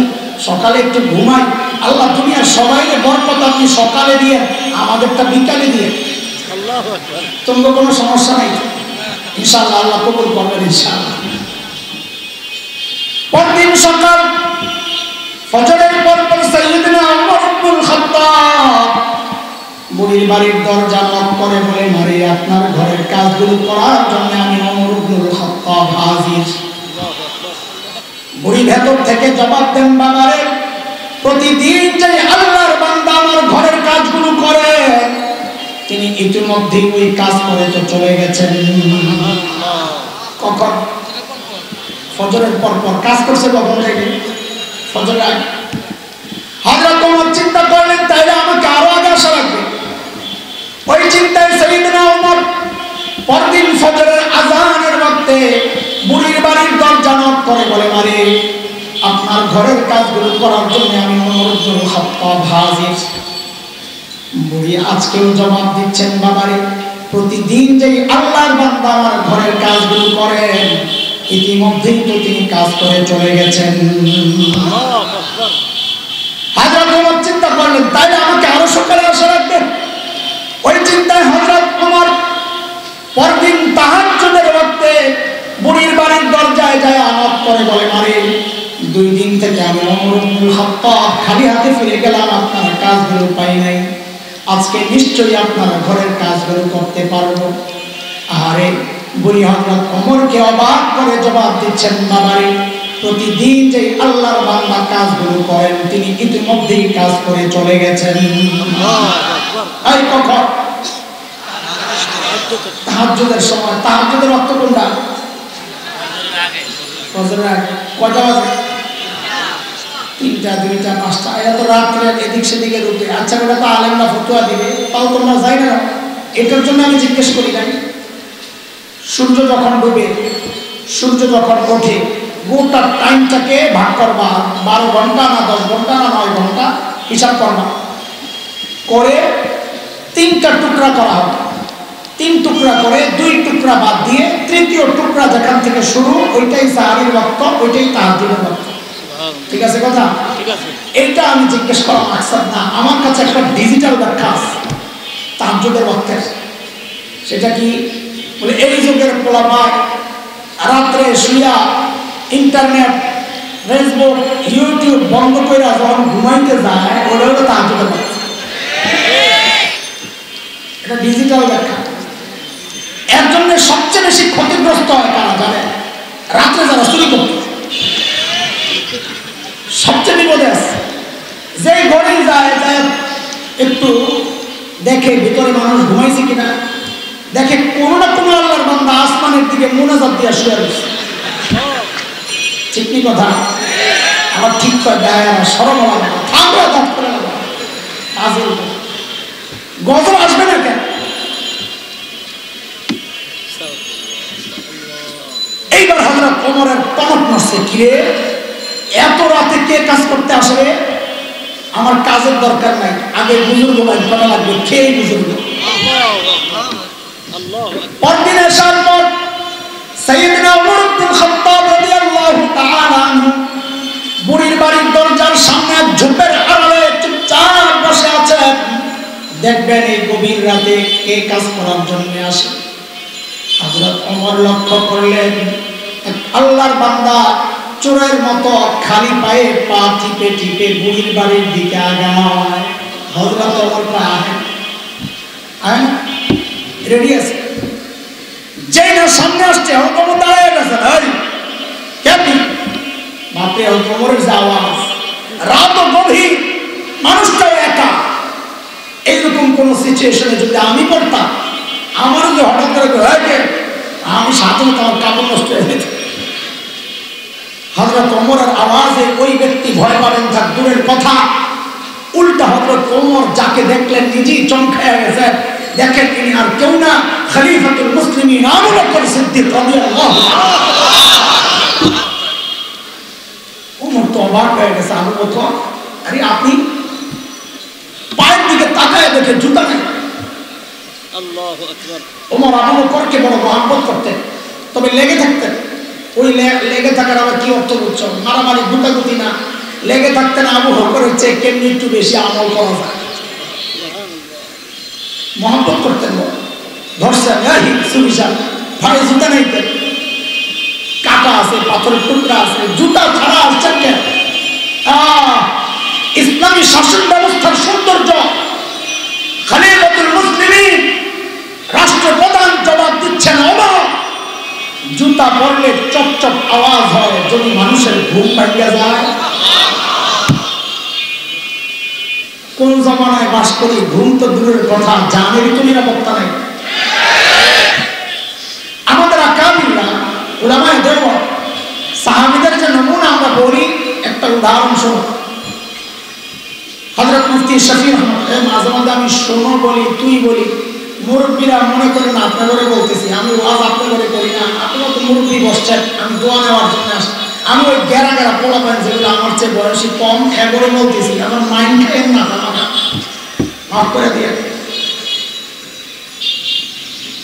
সকালে একটু ঘুমাই, আল্লাহ দুনিয়ার সবাইকে বরকত আপনি সকালে দিয়ে আমাদেরটা বিকালে দিয়ে, তোমার কোনো সমস্যা নাই ইনশাআল্লাহ, আল্লাহ কবুল করবেন ইনশাআল্লাহ। পরদিন সকাল ফজরের পর সাইয়েদনা ওমর ইবনুল খাত্তাব বুড়ির বাড়ির দরজা নক করে বলে, মারে আপনার ঘরের কাজগুলো করার জন্য আমি ওমর ইবনুল খাত্তাব হাজির। বুড়ি ভেতর থেকে জবাব দেন, বাবারে প্রতিদিন যে আল্লাহর বান্দা আমার ঘরের কাজগুলো করে, তিনি ইতিমধ্যেই ওই কাজ করে তো চলে গেছেন। কখন? ফজরের পর কাজ করছে কখন থেকে? ফজরের আগে। হযরত ওমর চিন্তা করলেন তাইলে আমাকে আরো আগে আসা লাগবে। ওই চিন্তায় সাইয়েদনা ওমর পরদিন ফজরের আযানের ওয়াক্তে বুড়ির বাড়ির দরজা নক করে বলে, মারে আপনার ঘরের কাজগুলো করার জন্য আমি ওমর ইবনুল খাত্তাব হাজির। বুড়ি আজকেও জবাব দিচ্ছেন, বাবারে প্রতিদিন যেই আল্লাহর বান্দা আমার ঘরের কাজগুলো করেন, ইতিমধ্যেই তো তিনি কাজ করে চলে গেছেন। হযরত ওমর চিন্তা করলেন তাইলে আমাকে আরো সকালে আসা লাগবে। ওই চিন্তায় হযরত ওমর পরদিন তাহাজ্জুদের ওয়াক্তে বুড়ির বাড়ির দরজায় যায় নক করে বলে, মারে 2 দিন থেকে আমি ওমর ইবনুল খাত্তাব খালি হাতে ফিরে গেলাম, আপনার কাজগুলো পাই নাই। আজকে নিশ্চয়ই আপনার ঘরের কাজগুলো করতে পারবো। আরে বুড়ি হযরত ওমরকে অবাক করে জবাব দিচ্ছেন, বাবারে প্রতিদিন যে আল্লাহর বান্দা কাজগুলো করেন তিনি ইতিমধ্যেই কাজ করে চলে গেছেন। এই কখন? তাহাজ্জুদের সময়। তাহাজ্জুদের অর্থ কোনটা? ফজরের আগে। কয়টা বাজে? 3টা 2টা 5টা। এত রাত্রে এদিক সেদিকে রূপে। আচ্ছা ওটা তো আলেমরা ফতোয়া দিবে, তাও তোমরা যাই না। এটার জন্য আমি জিজ্ঞেস করি নাই। সূর্য যখন ডুবে সূর্য যখন ওঠে গোটা টাইমটাকে ভাগ করবা, 12 ঘন্টা না 10 ঘন্টা না 9 ঘন্টা হিসাব করবা, করে 3টা টুকরা করা হবে। 3 টুকরা করে 2 টুকরা বাদ দিয়ে তৃতীয় টুকরা যেখান থেকে শুরু ওইটাই সাহারির ওয়াক্ত, ওইটাই তাহাজ্জুদের ওয়াক্ত। ঠিক আছে কথা? ঠিক আছে। এটা আমি জিজ্ঞেস করা মাকসাদ না, আমার কাছে একটা ডিজিটাল ব্যাখ্যা আছে তাহাজ্জুদের ওয়াক্তের। সেটা কি বলে, এই যুগের পোলাপান রাত্রে শুইয়া ইন্টারনেট, ফেসবুক, ইউটিউব বন্ধ করে যখন ঘুমাইতে যায় ওটা হলো তাহাজ্জুদের ওয়াক্ত। এটা ডিজিটাল ব্যাখ্যা। এর জন্য সবচেয়ে বেশি ক্ষতিগ্রস্ত হয় কারা জানে? রাত্রে যারা চুরি করতে সবচেয়ে বিপদে আছে। যে ঘরে যায় একটু দেখে ভিতরে মানুষ ঘুমাইছে কিনা, দেখে কোনো না কোনো আল্লাহর বান্দা আসমানের দিকে মুনাজাত দিয়ে শুয়ে রয়েছে। ঠিক নি কথা? আমার ঠিক করে দেয় না, সরম লাগে না, ঠান্ডা দাঁত করে লাগে কাজের উপর গজব আসবে না কেন? এইবার হযরত ওমরের টনক নড়ছে, কিরে এত রাতে কে কাজ করতে আসবে? আমার কাজের দরকার নাই, আগে বুজুর্গ বাইর করা লাগবে। খেয়ে বুজুর্গ পরদিন আসার পর সাইয়েদনা ওমর ইবনুল খাত্তাব রাদিয়াল্লাহু তাআলা আনহু বুড়ির বাড়ির দরজার সামনে এক ঝোপের আড়ালে চুপচাপ বসে আছেন। দেখবেন এই গভীর রাতে কে কাজ করার জন্য আসে। হযরত ওমর লক্ষ্য করলেন এক আল্লাহর বান্দা চোরের মতো খালি পায়ে পা টিপে টিপে বুড়ির বাড়ির দিকে আগায়। হযরত ওমর রেডি আছে, যেই না সামনে আসছে ওমর দাঁড়িয়ে গেছে। কেমনি বাপরে, ওমরের যে আওয়াজ, রাত গভীর, মানুষটাও একা। এইরকম কোন সিচুয়েশনে যদি আমি পড়তাম, আমারও যে হঠাৎ করে আমি সাথে আমার কাপড় নষ্ট হয়ে যেত। হযরত ওমরের আওয়াজে ওই ব্যক্তি ভয় পাবেন থাক দূরের কথা, উল্টা হযরত ওমর যাকে দেখলেন নিজেই চমকায়া গেছে। দেখেন তিনি আর কেউ না, খলিফাতুল মুসলিমিন আবু বকর সিদ্দিক রাদিয়াল্লাহু আনহু। ওমর তো অবাক হয়ে গেছে। আবু বকর, আরে আপনি? পায়ের দিকে তাকায় দেখে জুতা নেই। আল্লাহু আকবার। ওমর আবু বকরকে বড় মহব্বত করতেন, তবে লেগে থাকতেন। ওই লেগে থাকার আবার কি অর্থ বুঝছো? মারামারি গুতাগুতি না, লেগে থাকতেন আবু বকরের চেয়ে কেমনি একটু বেশি আমল করা যায়, মহব্বত করতেন। ধরছেন ভাই জুতা নেই, কাটা আছে, পাথরের টুকরা আছে, জুতা ছাড়া আসছেন কেন? ইসলামী শাসন ব্যবস্থার সৌন্দর্য। খলিফাতুল মুসলিমিন রাষ্ট্রপ্রধান জবাব দিচ্ছেন, ওমর জুতা পরলে চপচপ আওয়াজ হয়, যদি মানুষের ঘুম ভাঙিয়া যায়। কোন জমানায় বাস করি, ঘুম তো দূরের কথা, জানের তো নিরাপত্তা নাই। আমাদের আকাবিররা উলামায়ে দেওবন্দ সাহাবীদের যে নমুনা আমরা বলি, একটা উদাহরণ স্বরূপ হযরত মুফতি শফি আহমদ, মাঝে মাঝে আমি শোনো বলি, তুই বলি, মুরব্বীরা মনে করেন আপনার ঘরে বলতেছি, আমি ওয়াজ আপনার ঘরে করি না, আপনারা তো মুরব্বী বসছেন, আমি দোয়া নেওয়ার জন্য আসছি। আমি ওই গেরা গেরা পোলা পান যেগুলো আমার চেয়ে বয়সী কম এগরে বলতেছি, আমার মাইন্ড খাইয়েন না, আমাকে মাফ করে দিয়ে।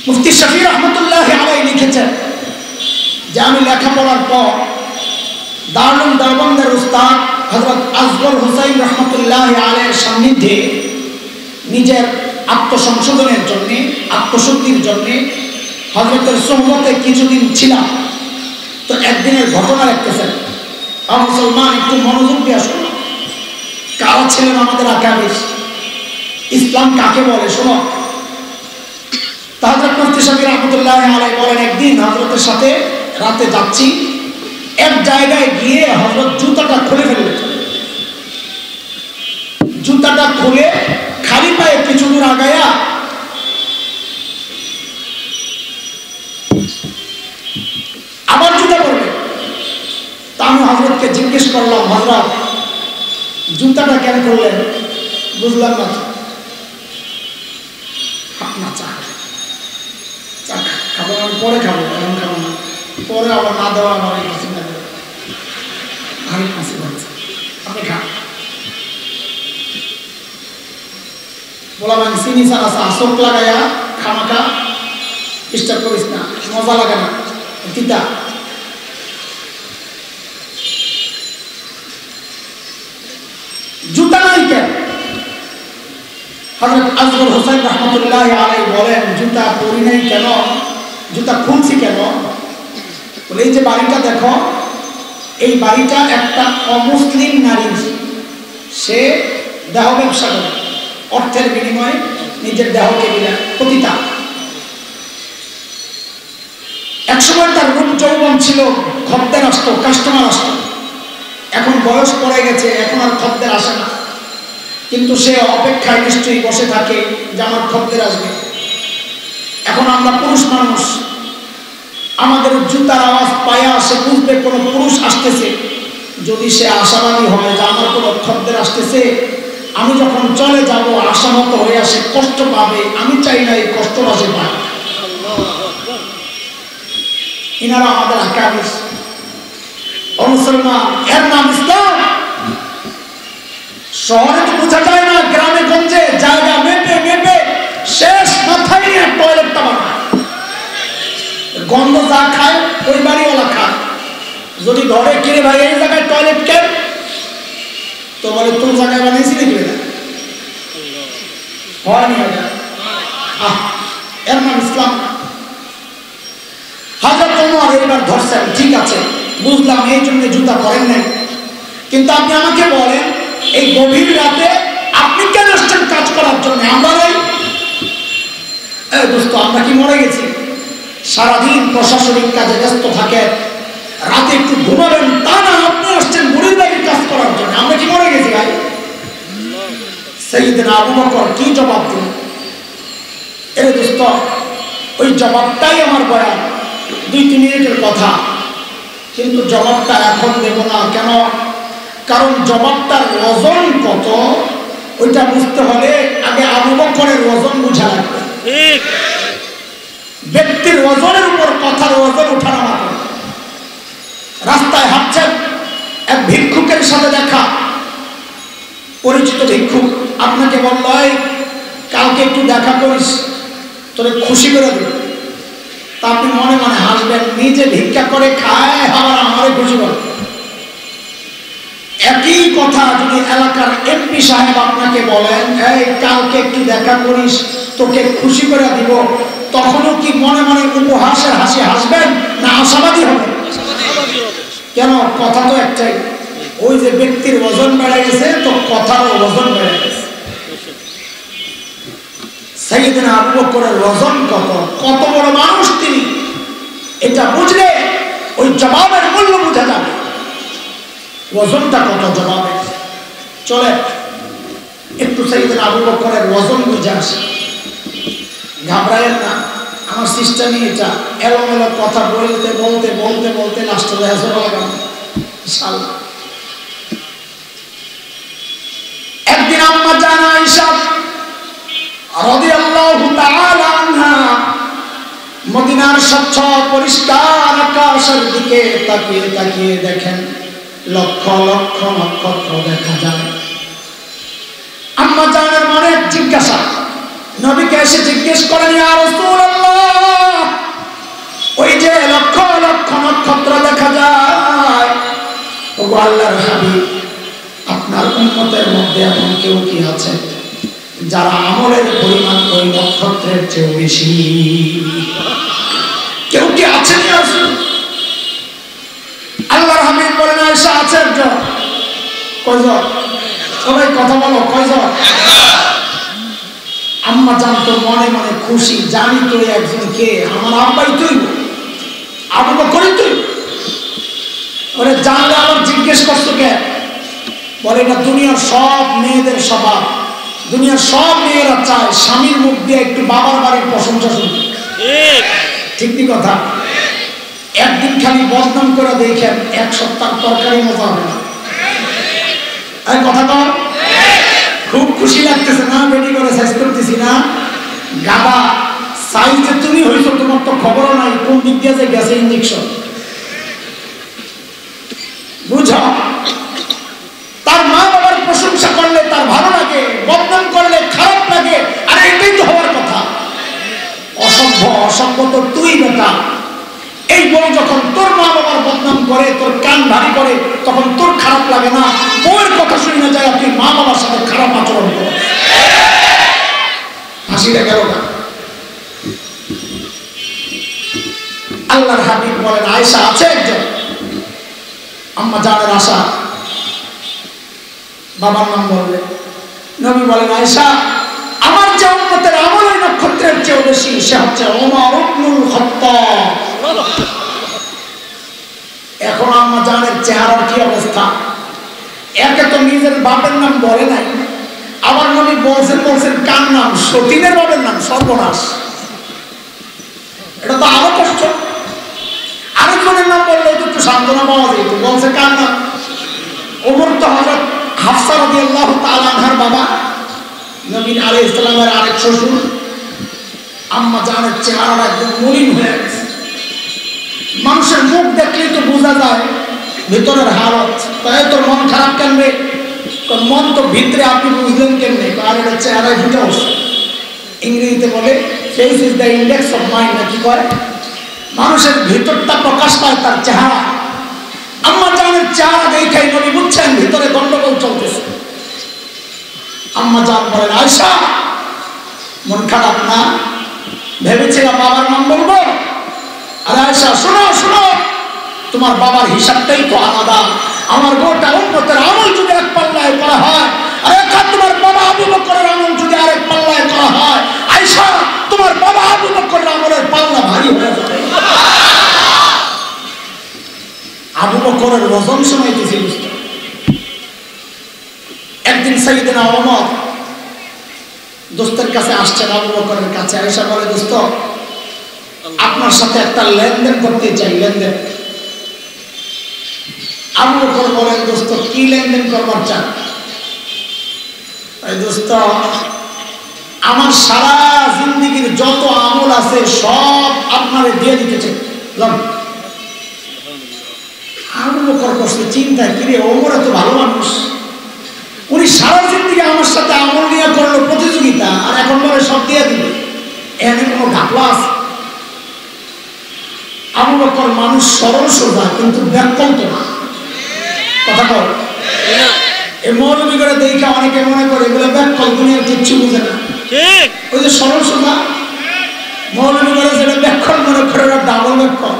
মুফতি শফি রহমতুল্লাহ আলাইহি লিখেছেন যে আমি লেখাপড়ার পর দারুল দেওবন্দের উস্তাদ হযরত আসগর হুসাইন রহমতুল্লাহ আলাইহির সান্নিধ্যে নিজের আত্মসংশোধনের জন্য, আত্মশুদ্ধির জন্য হযরতের সোহবতে কিছুদিন ছিলাম। তো একদিনের ঘটনা লিখতেছেন, মুসলমান একটু মনোযোগ দিয়ে শোনো, কারা ছিলেন আমাদের আকাবির, ইসলাম কাকে বলে শোনো। হযরত মুফতি শফি রহমতুল্লাহ আলাইহি বলেন, একদিন হযরতের সাথে রাতে যাচ্ছি, এক জায়গায় গিয়ে হযরত জুতাটা খুলে ফেললেন। জুতাটা খুলে খালি পায়ে কিছু দূর আগায়া আবার জুতা পরবে। তা আমি হযরতকে জিজ্ঞেস করলাম, হযরত জুতাটা কেন করলেন? বুঝলাম না। না চা খাবো, আমি পরে খাবো, এখন খাবো না, পরে আবার না দেওয়া আমার এই কাছে না দেওয়া ভারী কাছে হচ্ছে, আপনি খান। বললাম আমি চিনি ছাড়া চোখ লাগাইয়া খামাখা ডিস্টার্ব করিস না, মজা লাগে না, তিতা। জুতা নাই কেন? হযরত আসগর হুসাইন রহমতুল্লাহ আলাইহি বলেন, জুতা পরি নাই কেন, জুতা খুলছি কেন? বলে এই যে বাড়িটা দেখো, এই বাড়িটা একটা অমুসলিম নারী, সে দেহ ব্যবসা করে, অর্থের বিনিময়ে নিজের দেহকে দিলেন পতিতা। একসময় তার রূপ যৌবন ছিল, খদ্দের আসতো, কাস্টমার আসতো। এখন বয়স পড়ে গেছে, এখন আর খদ্দের আসে না, কিন্তু সে অপেক্ষায় নিশ্চয়ই বসে থাকে যে আমার খদ্দের আসবে। এখন আমরা পুরুষ মানুষ, আমাদের জুতার আওয়াজ পায়া সে বুঝবে কোনো পুরুষ আসতেছে। যদি সে আশাবাদী হয় যে আমার কোনো খদ্দের আসতেছে, আমি যখন চলে যাব আশামত হয়ে আসে কষ্ট পাবে, আমি চাই না এই কষ্টটা সে পায়। ইনারা আমাদের আকাবির, মুসলমান, এর নাম ইসলাম। শহরে তো বোঝা যায় না, গ্রামে গঞ্জে জায়গা মেপে মেপে শেষ মাথায় নিয়ে টয়লেটটা বানায়, গন্ধ যা খায় ওই বাড়িওয়ালা খায়। যদি ধরে কিনে ভাই এই জায়গায় টয়লেট কেন, তো বলে তোর জায়গায় বানিয়েছি নাকি হয়নি, এর নাম ইসলাম। হযরত ওমর এবার ধরছেন, ঠিক আছে বুঝলাম এই জন্য জুতা পরেন নাই, কিন্তু আপনি আমাকে বলেন এই গভীর রাতে আপনি কেন আসছেন কাজ করার জন্য? আমরা নাই? দোস্ত, আমরা কি মরে গেছি? সারাদিন প্রশাসনিক কাজে ব্যস্ত থাকেন, রাতে একটু ঘুমাবেন তা না, আপনি আসছেন বুড়ির বাড়ির কাজ করার জন্য, আমরা কি মরে গেছি ভাই? সাইয়েদনা আবু বকর কি জবাব দিলেন? এর দোস্ত, ওই জবাবটাই আমার বয়ান, 2-3 মিনিটের কথা, কিন্তু জবাবটা এখন দেব না। কেন? কারণ জবাবটার ওজন কত ওইটা বুঝতে হলে আগে আবু বকরের ওজন বুঝা লাগবে। ব্যক্তির ওজনের উপর কথার ওজন ওঠানামা করে। রাস্তায় হাঁটছেন, এক ভিক্ষুকের সাথে দেখা, পরিচিত ভিক্ষুক আপনাকে বলল, কালকে একটু দেখা করিস, তোরে খুশি করে দেব। তা আপনি মনে মনে হাসবেন, নিজে ভিক্ষা করে খায় আবার আমারে খুশি করে। একই কথা যদি এলাকার এমপি সাহেব আপনাকে বলেন, এই কালকে একটু দেখা করিস, তোকে খুশি করে দিব, তখনও কি মনে মনে উপহাসের হাসি হাসবেন না আশাবাদী হবেন? কেন? কথা তো একটাই, ওই যে ব্যক্তির ওজন বেড়ে গেছে, তো কথারও ওজন বেড়ে গেছে। সাইয়েদনা আবু বকরের ওজন কত, কত বড় মানুষ তিনি, এটা বুঝলে ওই জবাবের মূল্য বোঝা যাবে, ওজনটা কত জবাবে। চলে একটু সাইয়েদনা আবু বকরের ওজন বুঝে আসে। ঘাবড়ায়েন না, আমার সিস্টেমই এটা, এলোমেলো কথা বলতে বলতে বলতে বলতে লাস্টে রেহাজর লাগানো। একদিন রাদিয়াল্লাহু তাআলা আনহা মদিনার স্বচ্ছ পরিষ্কার আকাশের দিকে তাকিয়ে তাকিয়ে দেখেন লক্ষ লক্ষ নক্ষত্র দেখা যায়। আম্মা জানের মনে জিজ্ঞাসা, নবীকে এসে জিজ্ঞেস করেন, ইয়া রাসূলুল্লাহ, ওই যে লক্ষ লক্ষ নক্ষত্র দেখা যায়, ওগো আল্লাহর হাবিব, আপনার উম্মতের মধ্যে এমন কেউ কি আছে যারা আমলের পরিমাণ ওই নক্ষত্রের চেয়ে বেশি? কেউ কি আছেন? আল্লাহর হাবিব বলেন, আয়েশা আছে একজন। কয়জন? সবাই কথা বলো, কয়জন? আম্মা জান তো মনে মনে খুশি, জানি তো একজন কে, আমার আব্বাই তুই, আবু বকর তুই। বলে জানলে আবার জিজ্ঞেস করছো কে? বলে এটা দুনিয়ার সব মেয়েদের স্বভাব। দুনিয়ার সব মেয়েরা চায় স্বামীর মুখ দিয়ে একটু বাবার বাড়ির প্রশংসা শুনতে। ঠিক কি কথা? একদিন খালি বদনাম করে দেখেন, এক সপ্তাহ তরকারি মজা হবে না। কথা কর, খুব খুশি লাগতেছে না? বেটি করে শেষ করতেছি না? গাবা সাইজে তুমি হইছো, তোমার তো খবর নাই কোন দিক দিয়ে যে গেছে ইঞ্জেকশন। বুঝো, তার মা বাবার প্রশংসা করলে তার ভালো লাগে, বদনাম করলে খারাপ লাগে। আর এটাই তো হওয়ার কথা। অসভ্য অসভ্য তো তুই বেটা। এই বউ যখন তোর মা বাবার বদনাম করে, তোর কান ভারী করে, তখন তোর খারাপ লাগে না? বউয়ের কথা শুনে না যায় তুই মা বাবার সাথে খারাপ আচরণ কর। হাসিটা গেল না? আল্লাহর হাবিব বলেন, আয়েশা আছে একজন। আম্মা জানের আশা, বাবার নাম বলবে। নবী বলেন, আয়েশা, আমার যে উম্মতের আমল ওই নক্ষত্রের চেয়ে বেশি, সে হচ্ছে ওমর ইবনুল খাত্তাব। এখন আম্মা জানের চেহারার কি অবস্থা! একে তো নিজের বাপের নাম বলে নাই, আবার নবী বলছেন কার নাম? সতীনের বাপের নাম। সর্বনাশ! এটা তো আরো কষ্ট। আরেকজনের নাম বললে একটু সান্ত্বনা পাওয়া যেত। বলছে কার নাম? ওমর তো হযরত হাফসা রাদিয়াল্লাহু তাআলা আনহার বাবা, নবী আলাইহিস সালামের আরেক শ্বশুর। আম্মা জানের চেহারা একদম মলিন হয়ে গেছে। মানুষের মুখ দেখলেই তো বোঝা যায় ভিতরের হালত। তাই তোর মন খারাপ কেন রে? মন তো ভিতরে, আপনি বুঝলেন কেমনে? আর এটা চেহারায় ফুটে আসছে। ইংরেজিতে বলে face is the index of mind, না কি করে? মানুষের ভিতরটা প্রকাশ পায় তার চেহারা। আম্মা জানের চেহারা দেখাই নবী বুঝছেন ভিতরে গন্ডগোল চলতেছে। আম্মা জান বলেন, আয়েশা, মন খারাপ না? ভেবেছিলাম বাবার নাম বলবো। আর আয়েশা, শোনো শোনো, তোমার বাবার হিসাবটাই তো আলাদা। আমার গোটা উম্মতের আমল যদি এক পাল্লায় করা হয়, আর তোমার বাবা আবু বকরের আমল যদি আরেক পাল্লায় করা হয়, আয়েশা, তোমার বাবা আবু বকরের আমলের পাল্লা ভারী হয়ে যাবে। আবু বকরের ওজন শোনাইতেছি। বুঝতে একদিন সাইয়েদনা ওমর দোস্তের কাছে আসছেন, আবু বকরের কাছে। আয়েশা বলে, দোস্ত, আপনার সাথে একটা লেনদেন করতে চাই। লেনদেন? আবু বকর বলেন, দোস্ত, কি লেনদেন করবার চান? দোস্ত, আমার সারা জিন্দেগির যত আমল আছে সব আপনারে দিয়ে দিতে চাই। আবু বকর বসে চিন্তায়, কিরে, ওমর এত ভালো মানুষ, উনি সারা জিন্দেগি আমার সাথে আমল নিয়ে করলো প্রতিযোগিতা, আর এখন বলে সব দিয়ে দিবে। এখানে কোনো ঘাপলা আছে? আবু বকর মানুষ সরল সোজা, কিন্তু ব্যাকল্প না। কথা বল। এই মৌলবি করে দেখা অনেকে মনে করে এগুলো ব্যাকল, দুনিয়ার কিচ্ছু বুঝে না। ওই যে সরল সোজা মৌলবি করে যেটা ব্যাকল মনে করে, ওরা ডাবল ব্যাকল।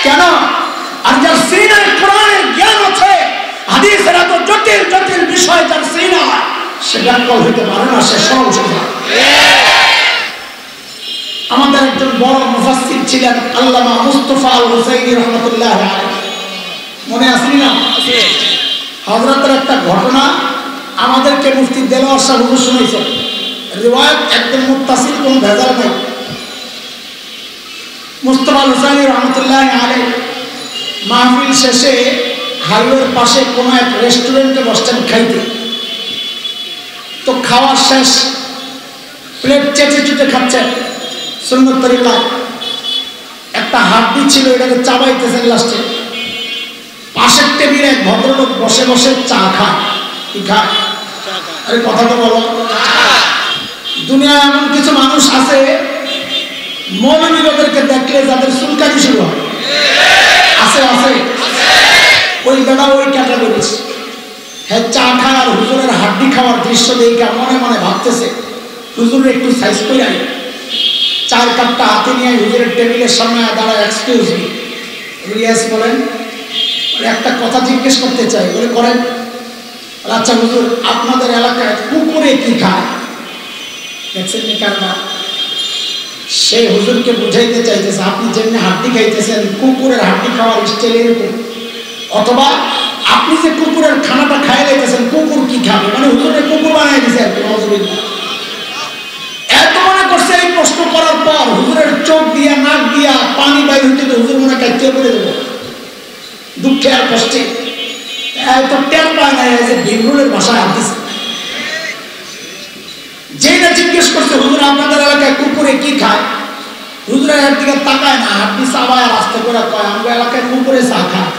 কেন? আর যার সিনায় কোরআনের জ্ঞান আছে, হাদিসের এত জটিল জটিল বিষয় যার সিনা, সে ব্যাকল হইতে পারে না, সে সরল সোজা। আমাদের একজন বড় মুফাসসির ছিলেন আল্লামা মুস্তাফা আল হুসাইনি রাহমাতুল্লাহ আলাইহি। মনে আছে না? হযরতের একটা ঘটনা আমাদেরকে মুফতি দেলোয়ার সাহেব হুজুর শুনাইছেন। রিওয়ায়াত একদম মুত্তাসিল, কোনো ভেজাল নাই। মুস্তাফা আল হুসাইনি রাহমাতুল্লাহ আলাইহি মাহফিল শেষে হাইওয়ের পাশে কোনো এক রেস্টুরেন্টে বসছেন খাইতে। তো খাওয়া শেষ, প্লেট চেঁচে চুটে খাচ্ছেন সুন্নত তরিকায়। একটা হাড্ডি ছিল, এটাকে চাবাইতেছেন লাস্টে। পাশের টেবিলে এক ভদ্রলোক বসে বসে চা খায়। কি খায়? আরে কথা তো বলো। দুনিয়ায় এমন কিছু মানুষ আছে মৌলবীদেরকে দেখলে যাদের চুলকানি শুরু হয়। আছে আছে, ওই দাদা ওই ক্যাটাগরি। হ্যাঁ, চা খায় আর হুজুরের হাড্ডি খাওয়ার দৃশ্য দেখে মনে মনে ভাবতেছে হুজুর একটু সাইজ করে আই। চার কাপটা হাতে নিয়ে হুজুরের টেবিলের সামনে দাঁড়ায়, এক্সকিউজ মি, ইয়েস বলেন, একটা কথা জিজ্ঞেস করতে চাই। বলে করেন। আচ্ছা হুজুর, আপনাদের এলাকায় কুকুরে কি খায়? দেখছেন নি কারণা? সে হুজুরকে বুঝাইতে চাইতেছে আপনি যেমনি হাড্ডি খাইতেছেন কুকুরের হাড্ডি খাওয়ার স্টাইল এরকম, অথবা আপনি যে কুকুরের খানাটা খাই লাইতেছেন কুকুর কি খাবে, মানে হুজুরের কুকুর বানাই দিছে আর কি। এত মনে করছে এই প্রশ্ন করার পর হুজুরের চোখ দিয়া নাক দিয়া পানি বাইর হইতে হুজুর মনে কাটতে করে দেবো দুঃখে আর কষ্টে। এত টের পায় না যে ভিমরুলের ভাষায় আসতেছে। যেটা জিজ্ঞেস করছে হুজুর আপনাদের এলাকায় কুকুরে কি খায়, হুজুরের এর দিকে তাকায় না, হাড্ডি চাবায় আর আস্তে করে কয় আমাদের এলাকায় কুকুরে চা খায়।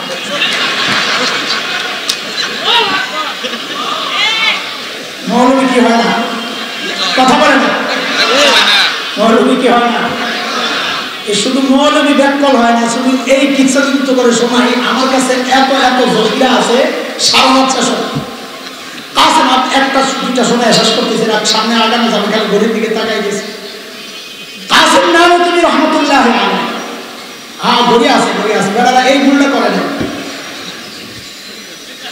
মৌলবী কি হয় না? কথা বলে না, মৌলবী কি হয় না? এই শুধু মৌলবী ব্যাকল হয় না, শুধু এই কিচ্ছা যুক্ত করে শোনাই। আমার কাছে এত এত জটিলা আছে সারা রাত শেষ হয়। কাছে মাত্র একটা দুইটা শোনায় শেষ করতেছে না, সামনে আগানো যাবে, খালি ঘড়ির দিকে তাকাই গেছে। কাসেম নানুতুবি রহমতুল্লাহ আলাইহি, হ্যাঁ ঘড়ি আছে ঘড়ি আছে, বেড়ারা এই ভুলটা করে না।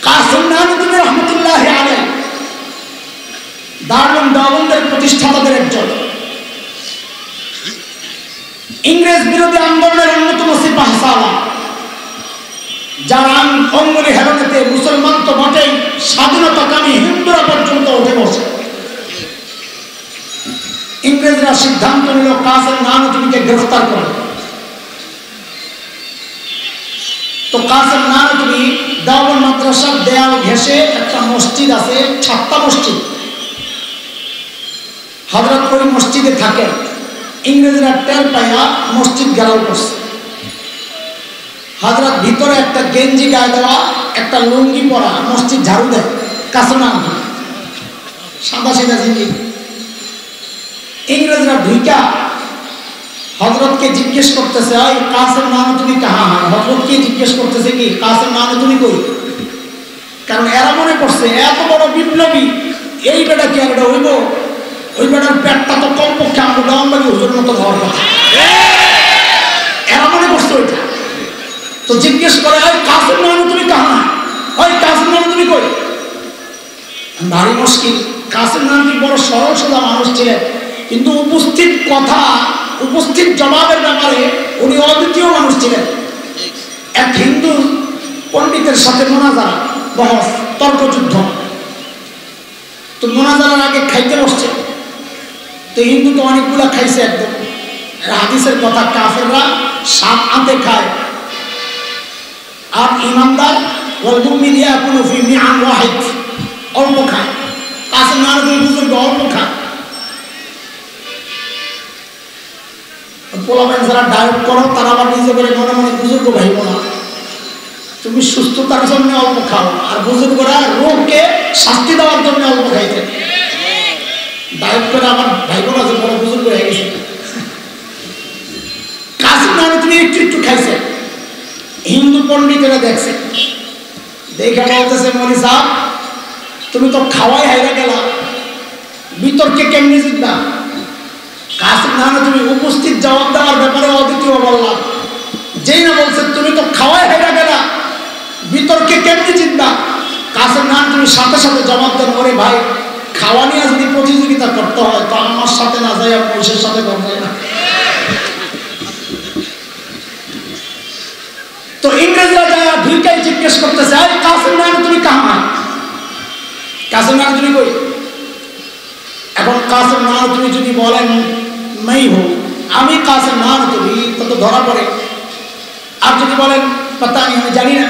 কাসেম নানুতুবি রহমতুল্লাহ আলাইহি দারুল দেওবন্দের প্রতিষ্ঠাতাদের একজন, ইংরেজ বিরোধী আন্দোলনের অন্যতম সিপাহ সালার, যার অঙ্গলি হেলনেতে মুসলমান তো বটেই, স্বাধীনতাকামী হিন্দুরা পর্যন্ত উঠে বসে। ইংরেজরা সিদ্ধান্ত নিল কাসেম নানুতুবিকে গ্রেফতার করে। তো কাসেম নানুতুবি দেওবন্দ মাদ্রাসার দেয়াল ঘেঁষে একটা মসজিদ আছে, ছাত্তা মসজিদ, হযরত ওই মসজিদে থাকে। ইংরেজরা টের পাইয়া মসজিদ ঘেরাও করছে। হযরত ভিতরে একটা গেঞ্জি গায়ে দেওয়া, একটা লুঙ্গি পরা, মসজিদ ঝাড়ু দেয় কাসেম নানুতুবি, সাদা সিধা জিনিস। ইংরেজরা ঢুইকা হযরতকে জিজ্ঞেস করতেছে ওই কাসেম নানুতুবি কাহা হয়। হযরতকে জিজ্ঞেস করতেছে কি কাসেম নানুতুবি কই? কারণ এরা মনে করছে এত বড় বিপ্লবী এই বেটা কি আর এটা হইব? ওই বেটার পেটটা তো কমপক্ষে আমরা দেওয়ানবাগি হুজুর মতো হওয়ার কথা। এরা মনে করছে ওইটা। তো জিজ্ঞেস করে ওই কাসেম নানুতুবি কাহা, ওই কাসেম নানুতুবি কই? ভারী মুশকিল। কাসেম নানুতুবি বড় সরল সোজা মানুষ ছিলেন, কিন্তু উপস্থিত কথা, উপস্থিত জবাবের ব্যাপারে উনি অদ্বিতীয় মানুষ ছিলেন। এক হিন্দু পণ্ডিতের সাথে মোনাজারা, বহস, তর্কযুদ্ধ। তো মোনাজারার আগে খাইতে বসছে। তো হিন্দু তো অনেকগুলা খাইছে একদম। হাদিসের কথা, কাফেররা 7 আঁতে খায় আর ইমানদার ওয়াল মুমিন ইয়াকুলু ফি মিআন ওয়াহিদ, অল্প খায়। কাসেম নানুতুবি বুজুর্গ অল্প খায়। পোলাপান যারা ডায়েট করো তারা আবার নিজে করে মনে মনে বুজুর্গ ভাইব না, তুমি সুস্থতার জন্য অল্প খাও, আর বুজুর্গরা রোগকে শাস্তি দেওয়ার জন্য অল্প খাইতে। ডায়েট করে আমার ভাইব না যে বড় বুজুর্গ হয়ে গেছে। কাসেম নানুতুবি একটু একটু খাইছে। হিন্দু পণ্ডিতেরা দেখছে, দেখে বলতেছে মৌলী সাহেব তুমি তো খাওয়াই হাইরা গেলা, বিতর্কে কেমনি জিতবা? কাসেম নানুতুবি উপস্থিত জবাব দেওয়ার ব্যাপারে অদ্বিতীয় বললাম। যেই না বলছে তুমি তো খাওয়াই হেরা গেলা, বিতর্কে কেমনি জিতবা? কাসেম নানুতুবি সাথে সাথে জবাব দেন, ওরে ভাই খাওয়া নিয়ে যদি প্রতিযোগিতা করতে হয় তো আমার সাথে না যাই মহিষের সাথে করতে না। তো ইংরেজরা যায় ঢুকাই জিজ্ঞেস করতেছে আরে কাসেম নানুতুবি কাহা? কাসেম নানুতুবি কই? এখন কাসেম নানুতুবি যদি বলেন নাই হো, আমি কাসেম নানুতুবি, তো ধরা পড়ে। আর যদি বলেন পাতা নেই আমি জানি না,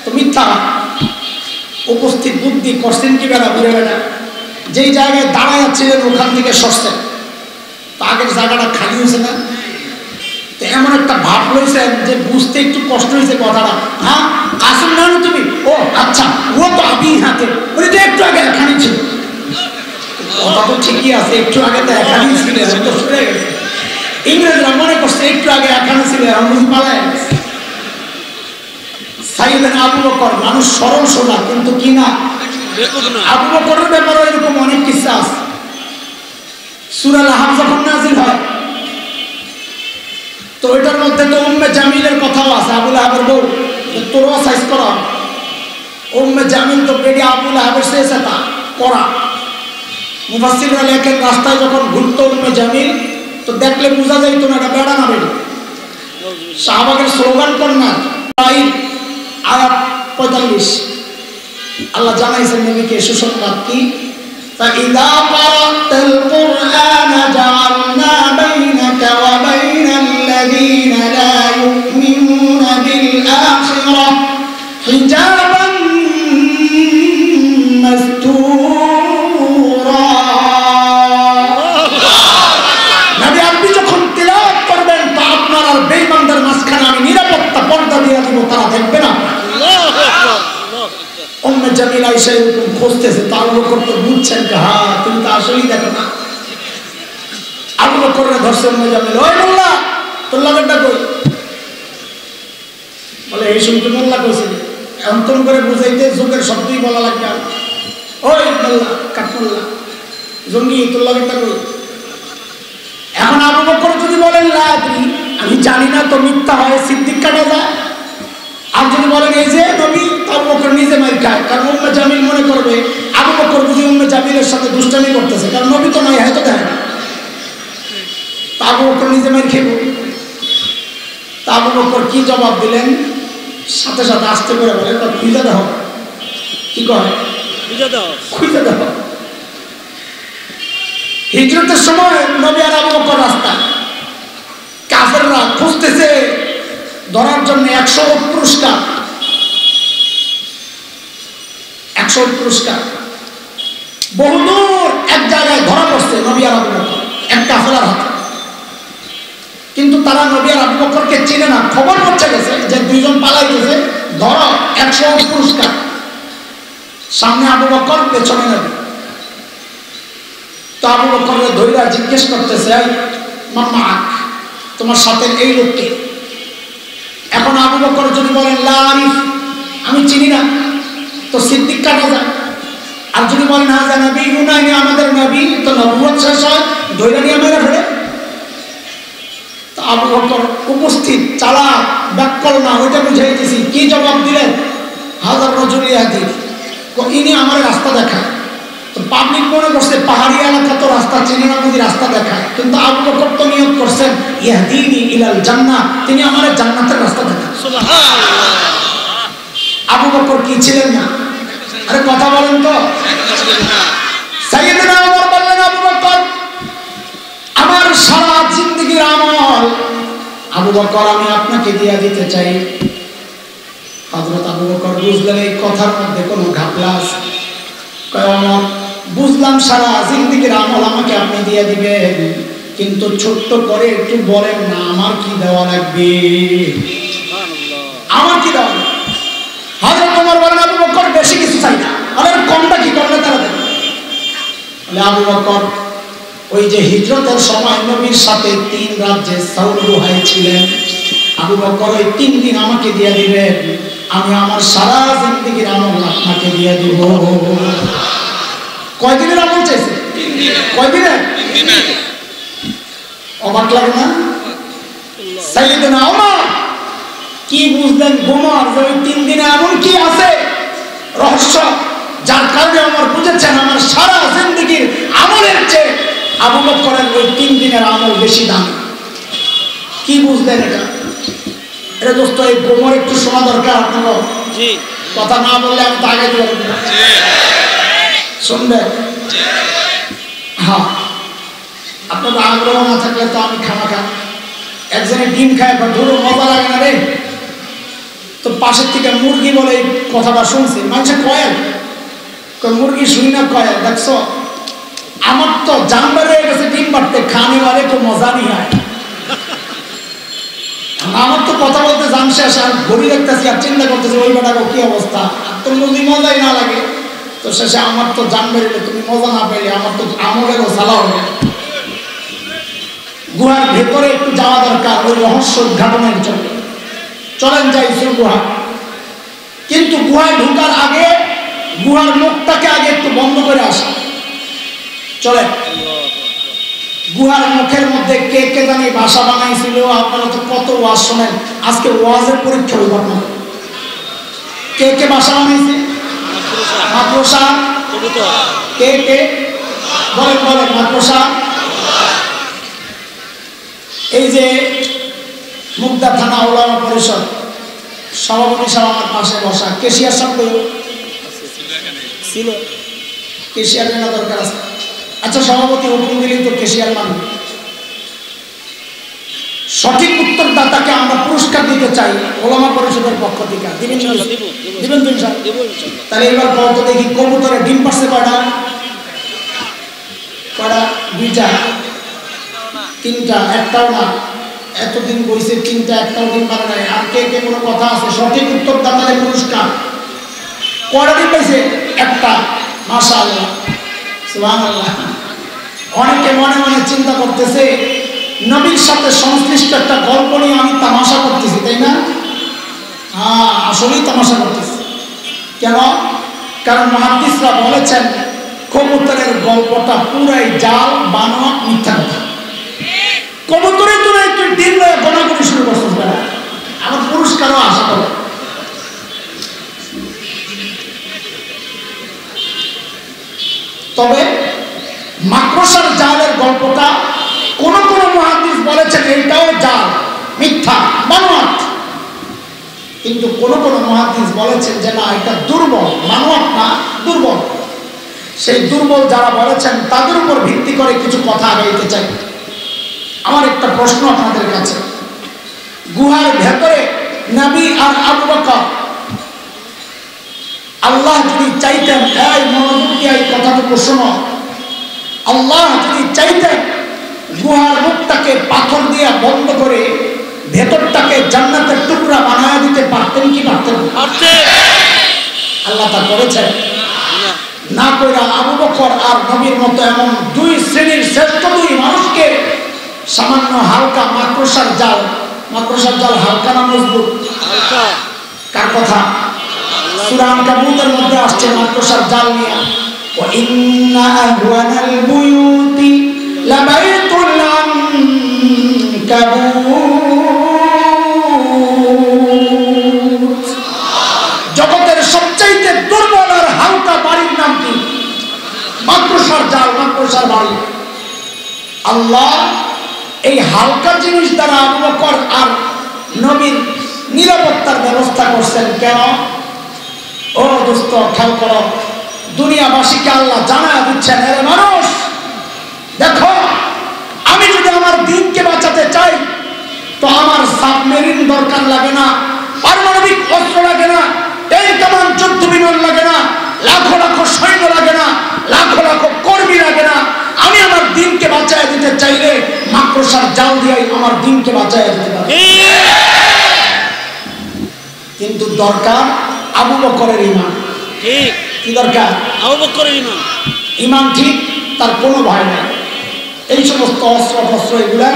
তো মিথ্যা। উপস্থিত বুদ্ধি করছেন কি বেড়া বুড়ে বেড়া, যেই জায়গায় দাঁড়ায় যাচ্ছিলেন ওখান থেকে সরছেন। আগের জায়গাটা খালি হয়েছে না, তো এমন একটা ভাব লইছেন যে বুঝতে একটু কষ্ট হয়েছে কথাটা। হ্যাঁ কাসেম না তুমি, ও আচ্ছা ও তো আবি হাতে, ওই তো একটু আগে এখানে ছিল। কথা তো ঠিকই আছে, একটু আগে তো এখানেই ছিল, তো সরে গেছে। ইংরেজরা মনে করছে একটু আগে এখানে ছিল, এখন বুঝি পালায় গেছে। সাইয়েদনা আবু বকর মানুষ সরল সোজা, কিন্তু কি না আবু বকরের ব্যাপারে এরকম অনেক কিসসা আছে। সূরা লাহাব যখন নাযিল হয় তো এটার মধ্যে তো উম্মে জামিলের কথাও আছে, আবু লাহাবের বউ, তোরও সাইজ করা। উম্মে জামিল তো বেডি আবু লাহাবের শেষে তা করা। মুফাসসিররা লেখেন রাস্তায় যখন ঘুরতো উম্মে জামিল তো দেখলে বোঝা যাইতো না এটা বেড়া না বেড়ি। সাহাবাদের স্লোগান কর না আয়াত 45 আল্লাহ জানাইছেন নবীকে সুসংবাদ কি, فإذا قرأت القرآن جعلنا بينك وبين الذين لا يؤمنون بالآخرة حجابا مستورا। নবী আপনি যখন তিলাওয়াত করবেন তা আপনার আর বেঈমানদের মাঝখানে আমি নিরাপত্তা পর্দা দিয়ে দিব, তারা দেখবে না। উম্মে জামিল আয়েশা এরকম খুঁজতেছে, তা আবু বকর তো বুঝছেন যে হ্যাঁ তুমি তো আসলেই দেখো না। আবু বকরের ধরছে উম্মে জামিল, ওই মোল্লা তোর লাগেরটা কই? বলে এই শুনতে মোল্লা কইছে, অন্তন করে বুঝাইতে যুগের শব্দই বলা লাগবে। ওই মোল্লা কাট মোল্লা জঙ্গি তোর লাগেরটা কই? এখন আবু বকর যদি বলেন লা আদরি, আমি জানি না, তো মিথ্যা হয়, সিদ্দিক কাটা যায়। আর যদি বলেন এই যে নবী, আবু বকর নিজে মার খায়, কারণ উম্মে জামিল মনে করবে আবু বকর বুঝি উম্মে জামিলের সাথে দুষ্টামি করতেছে, কারণ নবী তো নয়, হয়তো দেয় না। তা আবু বকর নিজে মার খেব। তা আবু বকর কি জবাব দিলেন? সাথে সাথে আসতে করে বলে খুঁজে দাও। কি কয়? খুঁজে দাও। হিজরতের সময় নবী আর আবু বকর রাস্তা, কাফেররা খুঁজতেছে ধরার জন্য 100 পুরস্কার, 100 পুরস্কার বহুদূর এক জায়গায় ধরা পড়ছে নবী আর আবু বকর এক কাফেলার হাতে। কিন্তু তারা নবী আর আবু বকরকে চিনে না, খবর পৌঁছে গেছে যে দুইজন পালাইতেছে, ধরো 100 পুরস্কার। সামনে আবু বকর, পেছনে নবী। তো আবু বকরের ধৈর্য জিজ্ঞেস করতেছে, মাম্মা তোমার সাথে এই লোককে? এখন আবু বকর যদি বলেন লা আরিফ, আমি চিনি না, তো সিদ্দিক কাটা যায়। আর যদি বলেন হাজা নবী নুনাইনি, আমাদের নবী, তো নবুয়ত শেষ হয়, ধৈর্য নিয়ে মেরে ফেলে। তো আবু বকর উপস্থিত, চালাক, ব্যাকল না, ওইটা বুঝাইতেছি। কি জবাব দিলেন? হাজার রজুল ইয়াদি, ইনি আমার রাস্তা দেখায়। তো পাবলিক মনে করছে পাহাড়ি এলাকা তো রাস্তা চিনি না, যদি রাস্তা দেখায়। কিন্তু আবু বকর তো নিয়ত করছেন ইয়াহদিনি ইলাল জান্নাহ, তিনি আমার জান্নাতের রাস্তা দেখান। সুবহানাল্লাহ। আবু বকর কি ছিলেন না? আরে কথা বলেন তো। সাইয়েদনা ওমর বললেন, আবু বকর আমার সারা জিন্দেগীর আমল আবু বকর আমি আপনাকে দিয়ে দিতে চাই। হযরত আবু বকর বুঝলেন এই কথার মধ্যে কোনো ঘাপলা আছে। ওমর বুঝলাম সারা জিন্দেগীর আমল আমাকে আপনি দিয়ে দিবেন, কিন্তু ছোট্ট করে একটু বলেন না আমার কি দেওয়া লাগবে, আমার কি দেওয়া লাগবে? হযরত ওমর বলেন, আবু বকর বেশি কিছু চাই না, আরে কমটা কি করলে তারা দেবে? আবু বকর ওই যে হিজরতের সময় নবীর সাথে 3 রাজ্যে সাউর গুহায় ছিলেন, আবু বকর ওই 3 দিন আমাকে দিয়ে দিবেন, আমি আমার সারা জিন্দেগীর আমল আপনাকে দিয়ে দিব। কয়দিনের আমল চাইছে? 3 দিনের। কয়দিনের? 3 দিনের। অবাক লাগে না? সাইয়েদনা ওমর কি বুঝলেন গোমর যে ওই 3 দিনে এমন কি আছে রহস্য, যার কারণে ওমর বুঝেছেন আমার সারা জিন্দেগীর আমলের চেয়ে আবু বকরের ওই 3 দিনের আমল বেশি দাম। কি বুঝলেন এটা? এটা দোস্ত এই গোমর একটু শোনা দরকার আপনার। জি, কথা না বললে আমি তো আগে দিব। জি, শুনবেন? জি, হ্যাঁ। আপনার আগ্রহ না থাকলে তো আমি খামাখা একজনে ডিম খায় বা ধরো মজা লাগে না রে, তো পাশের থেকে মুরগি বলে এই কথাটা শুনছি। মানুষে কয়েল মুরগি শুই না কয়েল, দেখছো আমার তো জানবার হয়ে গেছে ডিম পাড়তে, খানে वाले को मजा नहीं आया। আমার তো কথা বলতে জান শেষ, আর ঘড়ি দেখতেছি আর চিন্তা করতেছি ওই বেটাকে কি অবস্থা, আর তোর যদি মজাই না লাগে তো শেষে আমার তো জান বেরিয়ে, তুমি মজা না পেলে আমার তো আমলেরও জ্বালা হবে। গুহার ভেতরে একটু যাওয়া দরকার ওই রহস্য উদ্ঘাটনের জন্য। চলেন যাই গুহা, কিন্তু গুহায় ঢোকার আগে গুহার মুখটাকে আগে একটু বন্ধ করে আসা। চলেন, গুহার মুখের মধ্যে কে কে জানি বাসা বানাইছিল। আপনারা তো কত ওয়াজ শোনেন, আজকে ওয়াজের পরীক্ষা হইব আপনার। কে কে বাসা বানাইছে? মাদ্রাসা কে কে বলেন বলেন, মাদ্রাসা। এই যে মুগদা থানা উলামা পরিষদ সভাপতি সাহেব আমার পাশে বসা, কেশিয়ার সাহেব ছিল, কেশিয়ার না দরকার আছে। আচ্ছা, সভাপতি হুকুম দিলেই তো কেশিয়ার মানবে। সঠিক উত্তরদাতাকে আমরা পুরস্কার দিতে চাই ওলামা পরিষদের পক্ষ থেকে। দিবেন দিবেন তো? তাহলে এবার কত দেখি, কবুতরে ডিম পারছে কয়টা? কয়টা? দুইটা, তিনটা, একটাও না। এতদিন বইছে তিনটা, একটাও ডিম পারে নাই। আর কে কে কোনো কথা আছে? সঠিক উত্তরদাতাদের পুরস্কার। কয়টা ডিম পাইছে? একটা। মাশাআল্লাহ, সুবহানাল্লাহ। অনেকে মনে মনে চিন্তা করতেছে নবীর সাথে সংশ্লিষ্ট একটা গল্প নিয়ে আমি তামাশা করতেছি, তাই না? হ্যাঁ, আসলেই তামাশা করতেছি। কেন? কারণ মুহাদ্দিসরা বলেছেন কবুতরের গল্পটা পুরাই জাল, বানোয়াট, মিথ্যা কথা। কবুতরের জন্য একটু দিন গণা করে শুরু করতে পারে, আমার পুরস্কারও আশা করে। তবে মাকড়সার জালের গল্পটা কোন কোন মুহাদ্দিস বলেছেন এইটাও জাল, মিথ্যা, বানোয়াট। কিন্তু কোন কোন মুহাদ্দিস বলেছেন যে না, এটা দুর্বল, বানোয়াট না, দুর্বল। সেই দুর্বল যারা বলেছেন তাদের উপর ভিত্তি করে কিছু কথা আগাইতে চাই। আমার একটা প্রশ্ন আপনাদের কাছে, গুহার ভেতরে নবী আর আবু বকর, আল্লাহ যদি চাইতেন, এই মনোযোগ দিয়ে এই কথাটুকু শোনো, আল্লাহ যদি চাইতেন গুহার মুখটাকে পাথর দিয়ে বন্ধ করে ভেতরটাকে জান্নাতের টুকরা বানায় দিতে পারতেন কি পারতেন? আল্লাহ তা করেছেন না। কইরা আবু বকর আর নবীর মতো এমন দুই শ্রেণীর শ্রেষ্ঠ দুই মানুষকে সামান্য হালকা মাকড়সার জাল, মাকড়সার জাল হালকা না মজবুত? কার কথা? সূরা আনকাবুতের মধ্যে আসছে মাকড়সার জাল নিয়ে, ওয়া ইন্না আহওয়ানাল বুয়ুতি লাবাইতুল আনকাবুত। জগতের সবচাইতে দুর্বল আর হালকা বাড়ির নাম কি? মাকড়সার জাল, মাকড়সার বাড়ি। আল্লাহ এই হালকা জিনিস দ্বারা আবু বকর আর নবীর নিরাপত্তার ব্যবস্থা করছেন। কেন? ও দোস্ত, খেয়াল করো, দুনিয়াবাসীকে আল্লাহ জানায় দিচ্ছেন, এর মানুষ দেখো, আমি যদি আমার দিনকে বাঁচাতে চাই তো আমার সাবমেরিন দরকার লাগে না, পারমাণবিক অস্ত্র লাগে না, এই কেমন যুদ্ধ বিমান লাগে না, লাখো লাখো সৈন্য লাগে না, লাখো লাখো কর্মী লাগে না। আমি আমার দিনকে বাঁচায় দিতে চাইলে মাকড়সার জাল দিয়ে আমার দিনকে বাঁচায় দিতে পারি। কিন্তু দরকার আবু বকরের ঈমান। কি দরকার? আবু বকরের ঈমান। ঈমান ঠিক, তার কোনো ভয় নাই। এই সমস্ত অস্ত্র ফস্ত্র এগুলার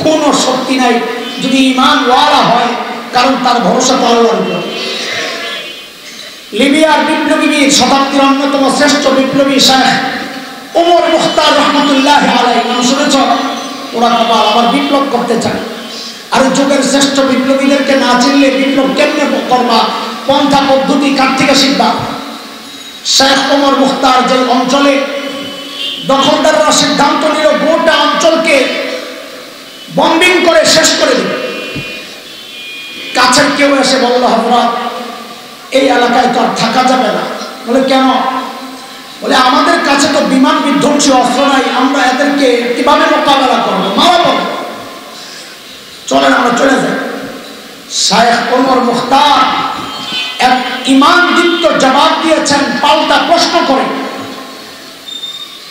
কোনো শক্তি নাই যদি ঈমান ওয়ালা হয়, কারণ তার ভরসা তো আল্লাহর উপর। লিবিয়ার বিপ্লবী, শতাব্দীর অন্যতম শ্রেষ্ঠ বিপ্লবী শেখ ওমর মুখতার রহমতুল্লাহ আলাইহি, নাম শুনেছ? ওরা কপাল, আবার বিপ্লব করতে চায়। আর যুগের শ্রেষ্ঠ বিপ্লবীদেরকে না চিনলে বিপ্লব কেমনে করবা? পন্থা পদ্ধতি কার থেকে শিখবা? শেখ ওমর মুখতার যে অঞ্চলে দখলদাররা সিদ্ধান্ত নিল গোটা অঞ্চলকে বম্বিং করে শেষ করে দিবে, কাছের কেউ এসে বলল, হযরত এই এলাকায় তো আর থাকা যাবে না। বলে কেন? বলে আমাদের কাছে তো বিমান বিধ্বংসী অস্ত্র নাই, আমরা এদেরকে কিভাবে মোকাবেলা করবো, মারাবো, চলেন আমরা চলে যাই। শেখ ওমর মুখতার এক ঈমানদীপ্ত জবাব দিয়েছেন পাল্টা প্রশ্ন করে।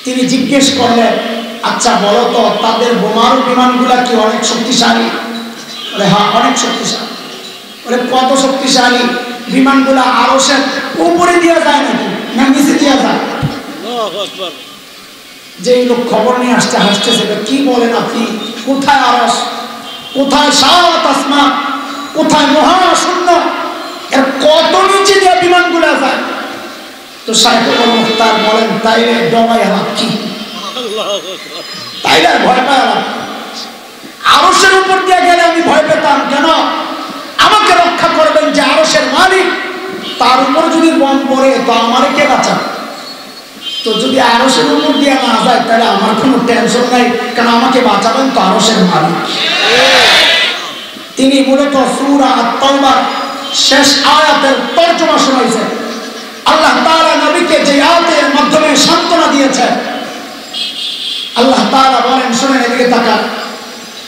তিনি জিজ্ঞেস করলেন, আচ্ছা বলো তো তাদের বোমারু বিমানগুলা কি অনেক শক্তিশালী? বলে হ্যাঁ অনেক শক্তিশালী। বলে কত শক্তিশালী? বিমানগুলা আরশের উপরে দিয়ে যায় নাকি না নিচে দিয়ে যায়? যে লোক খবর নিয়ে আসতে হাসতেছে, কি বলেন আপনি? কোথায় আরশ, কোথায় সাত আসমান, কোথায় মহাশূন্য, এর কত নিচে দিয়ে বিমানগুলা যায়? তো শাইখুল মুখতার বলেন, তাইলে ডবাই আলাপ কি, তাইলে ভয় পায় আলাপ। আরশের উপর দিয়ে গেলে আমি ভয় পেতাম কেন? আমাকে রক্ষা করবেন যে আরশের মালিক, তার উপর যদি বম পড়ে তো আমারে কে বাঁচাবে? তো যদি আরশের উপর দিয়ে না যায় তাহলে আমার কোনো টেনশন নাই, কারণ আমাকে বাঁচাবেন তো আরশের মালিক। তিনি মূলত সূরা আত-তাওবার শেষ আয়াতের তর্জমা শোনাইছেন। আল্লাহ তাআলা নবীকে যে আয়াতের মাধ্যমে সান্ত্বনা দিয়েছেন, আল্লাহ তাআলা বলেন, শুনেন এদিকে তাকান।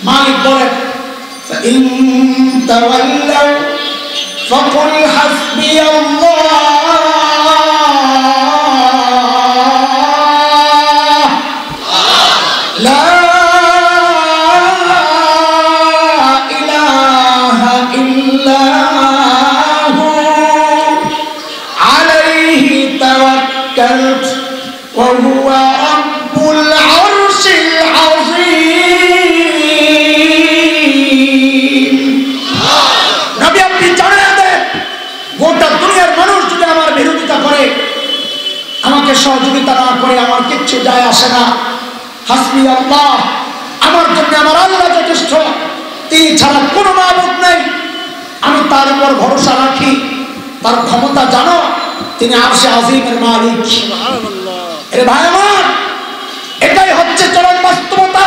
মালিক বলেন, فإن تولوا فقل حسبي الله لا إله إلا هو عليه توكلت وهو رب العرش العظيم। নবী আপনি জানেন দেন, গোটা দুনিয়ার মানুষ যদি আমার বিরোধিতা করে, আমাকে সহযোগিতা না করে, আমার কিচ্ছু যায় আসে না। হাসবি আল্লাহ, আমার জন্য আমার আল্লাহ যথেষ্ট, তিনি ছাড়া কোনো মাবুদ নেই। আমি তার উপর ভরসা রাখি। তার ক্ষমতা জানো, তিনি আরশে আজিমের মালিক। এর ভাই আমার, এটাই হচ্ছে চরম বাস্তবতা।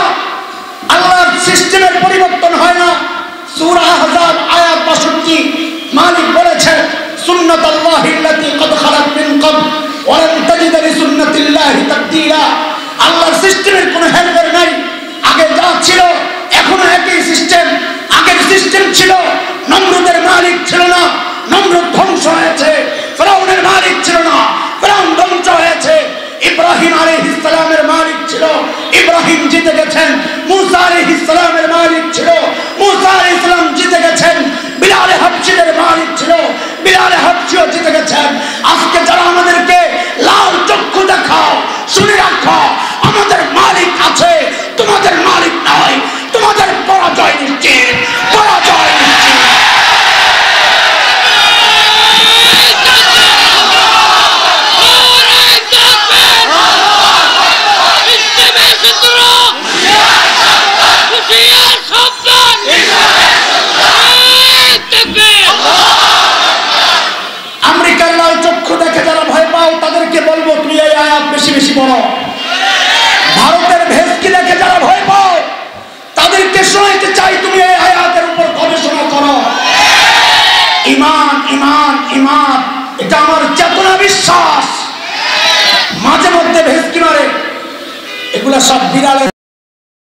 আল্লাহর সিস্টেমের পরিবর্তন হয় না। সূরা আহজাব আয়াত ৬২ মালিক বলেছে, সুন্নাতাল্লাহি আল্লাতী ক্বাদ খালাত মিন ক্বাবল ওয়া লান তাজিদ লিসুন্নাতিল্লাহি তাবদীলা। আল্লাহর সিস্টেমের কোনো হেরফের নাই। আগে যা ছিল এখনো একই সিস্টেম। আগের সিস্টেম ছিল, নমরুদের মালিক ছিল না, নমরুদ ধ্বংস হয়েছে। ফিরআউনের মালিক ছিল না, ফিরআউন ধ্বংস হয়েছে। ইব্রাহিম আলাইহিস সালামের মালিক ছিল, ইব্রাহিম জিতে গেছেন। মুসা আলাইহিস সালামের মালিক ছিল, মুসা আলাইহিস সালাম জিতে গেছেন। বিলাল হাবশীর মালিক ছিল, বিলাল হাবশীও জিতে গেছেন। আজকে যারা আমাদেরকে লাল চক্ষু দেখাও, শুনে রাখো, আমাদের মালিক আছে, তোমাদের মালিক নয়। তোমাদের পরাজয় নিশ্চিত, পরাজয় নিশ্চিত। আমেরিকার লাল চক্ষু দেখে যারা ভয় পাও, তাদেরকে বলবো তুমি এই আয়াত বেশি বেশি পড়ো। ভারতের ভেস্কি দেখে যারা ভয় পাও, তাদেরকে শোনাইতে চাই তুমি এই আয়াতের উপর গবেষণা করো। ঈমান ঈমান ঈমান, এটা আমার চেতনা বিশ্বাস। মাঝে মধ্যে ভেস্কি মারে, এগুলা সব বিড়ালে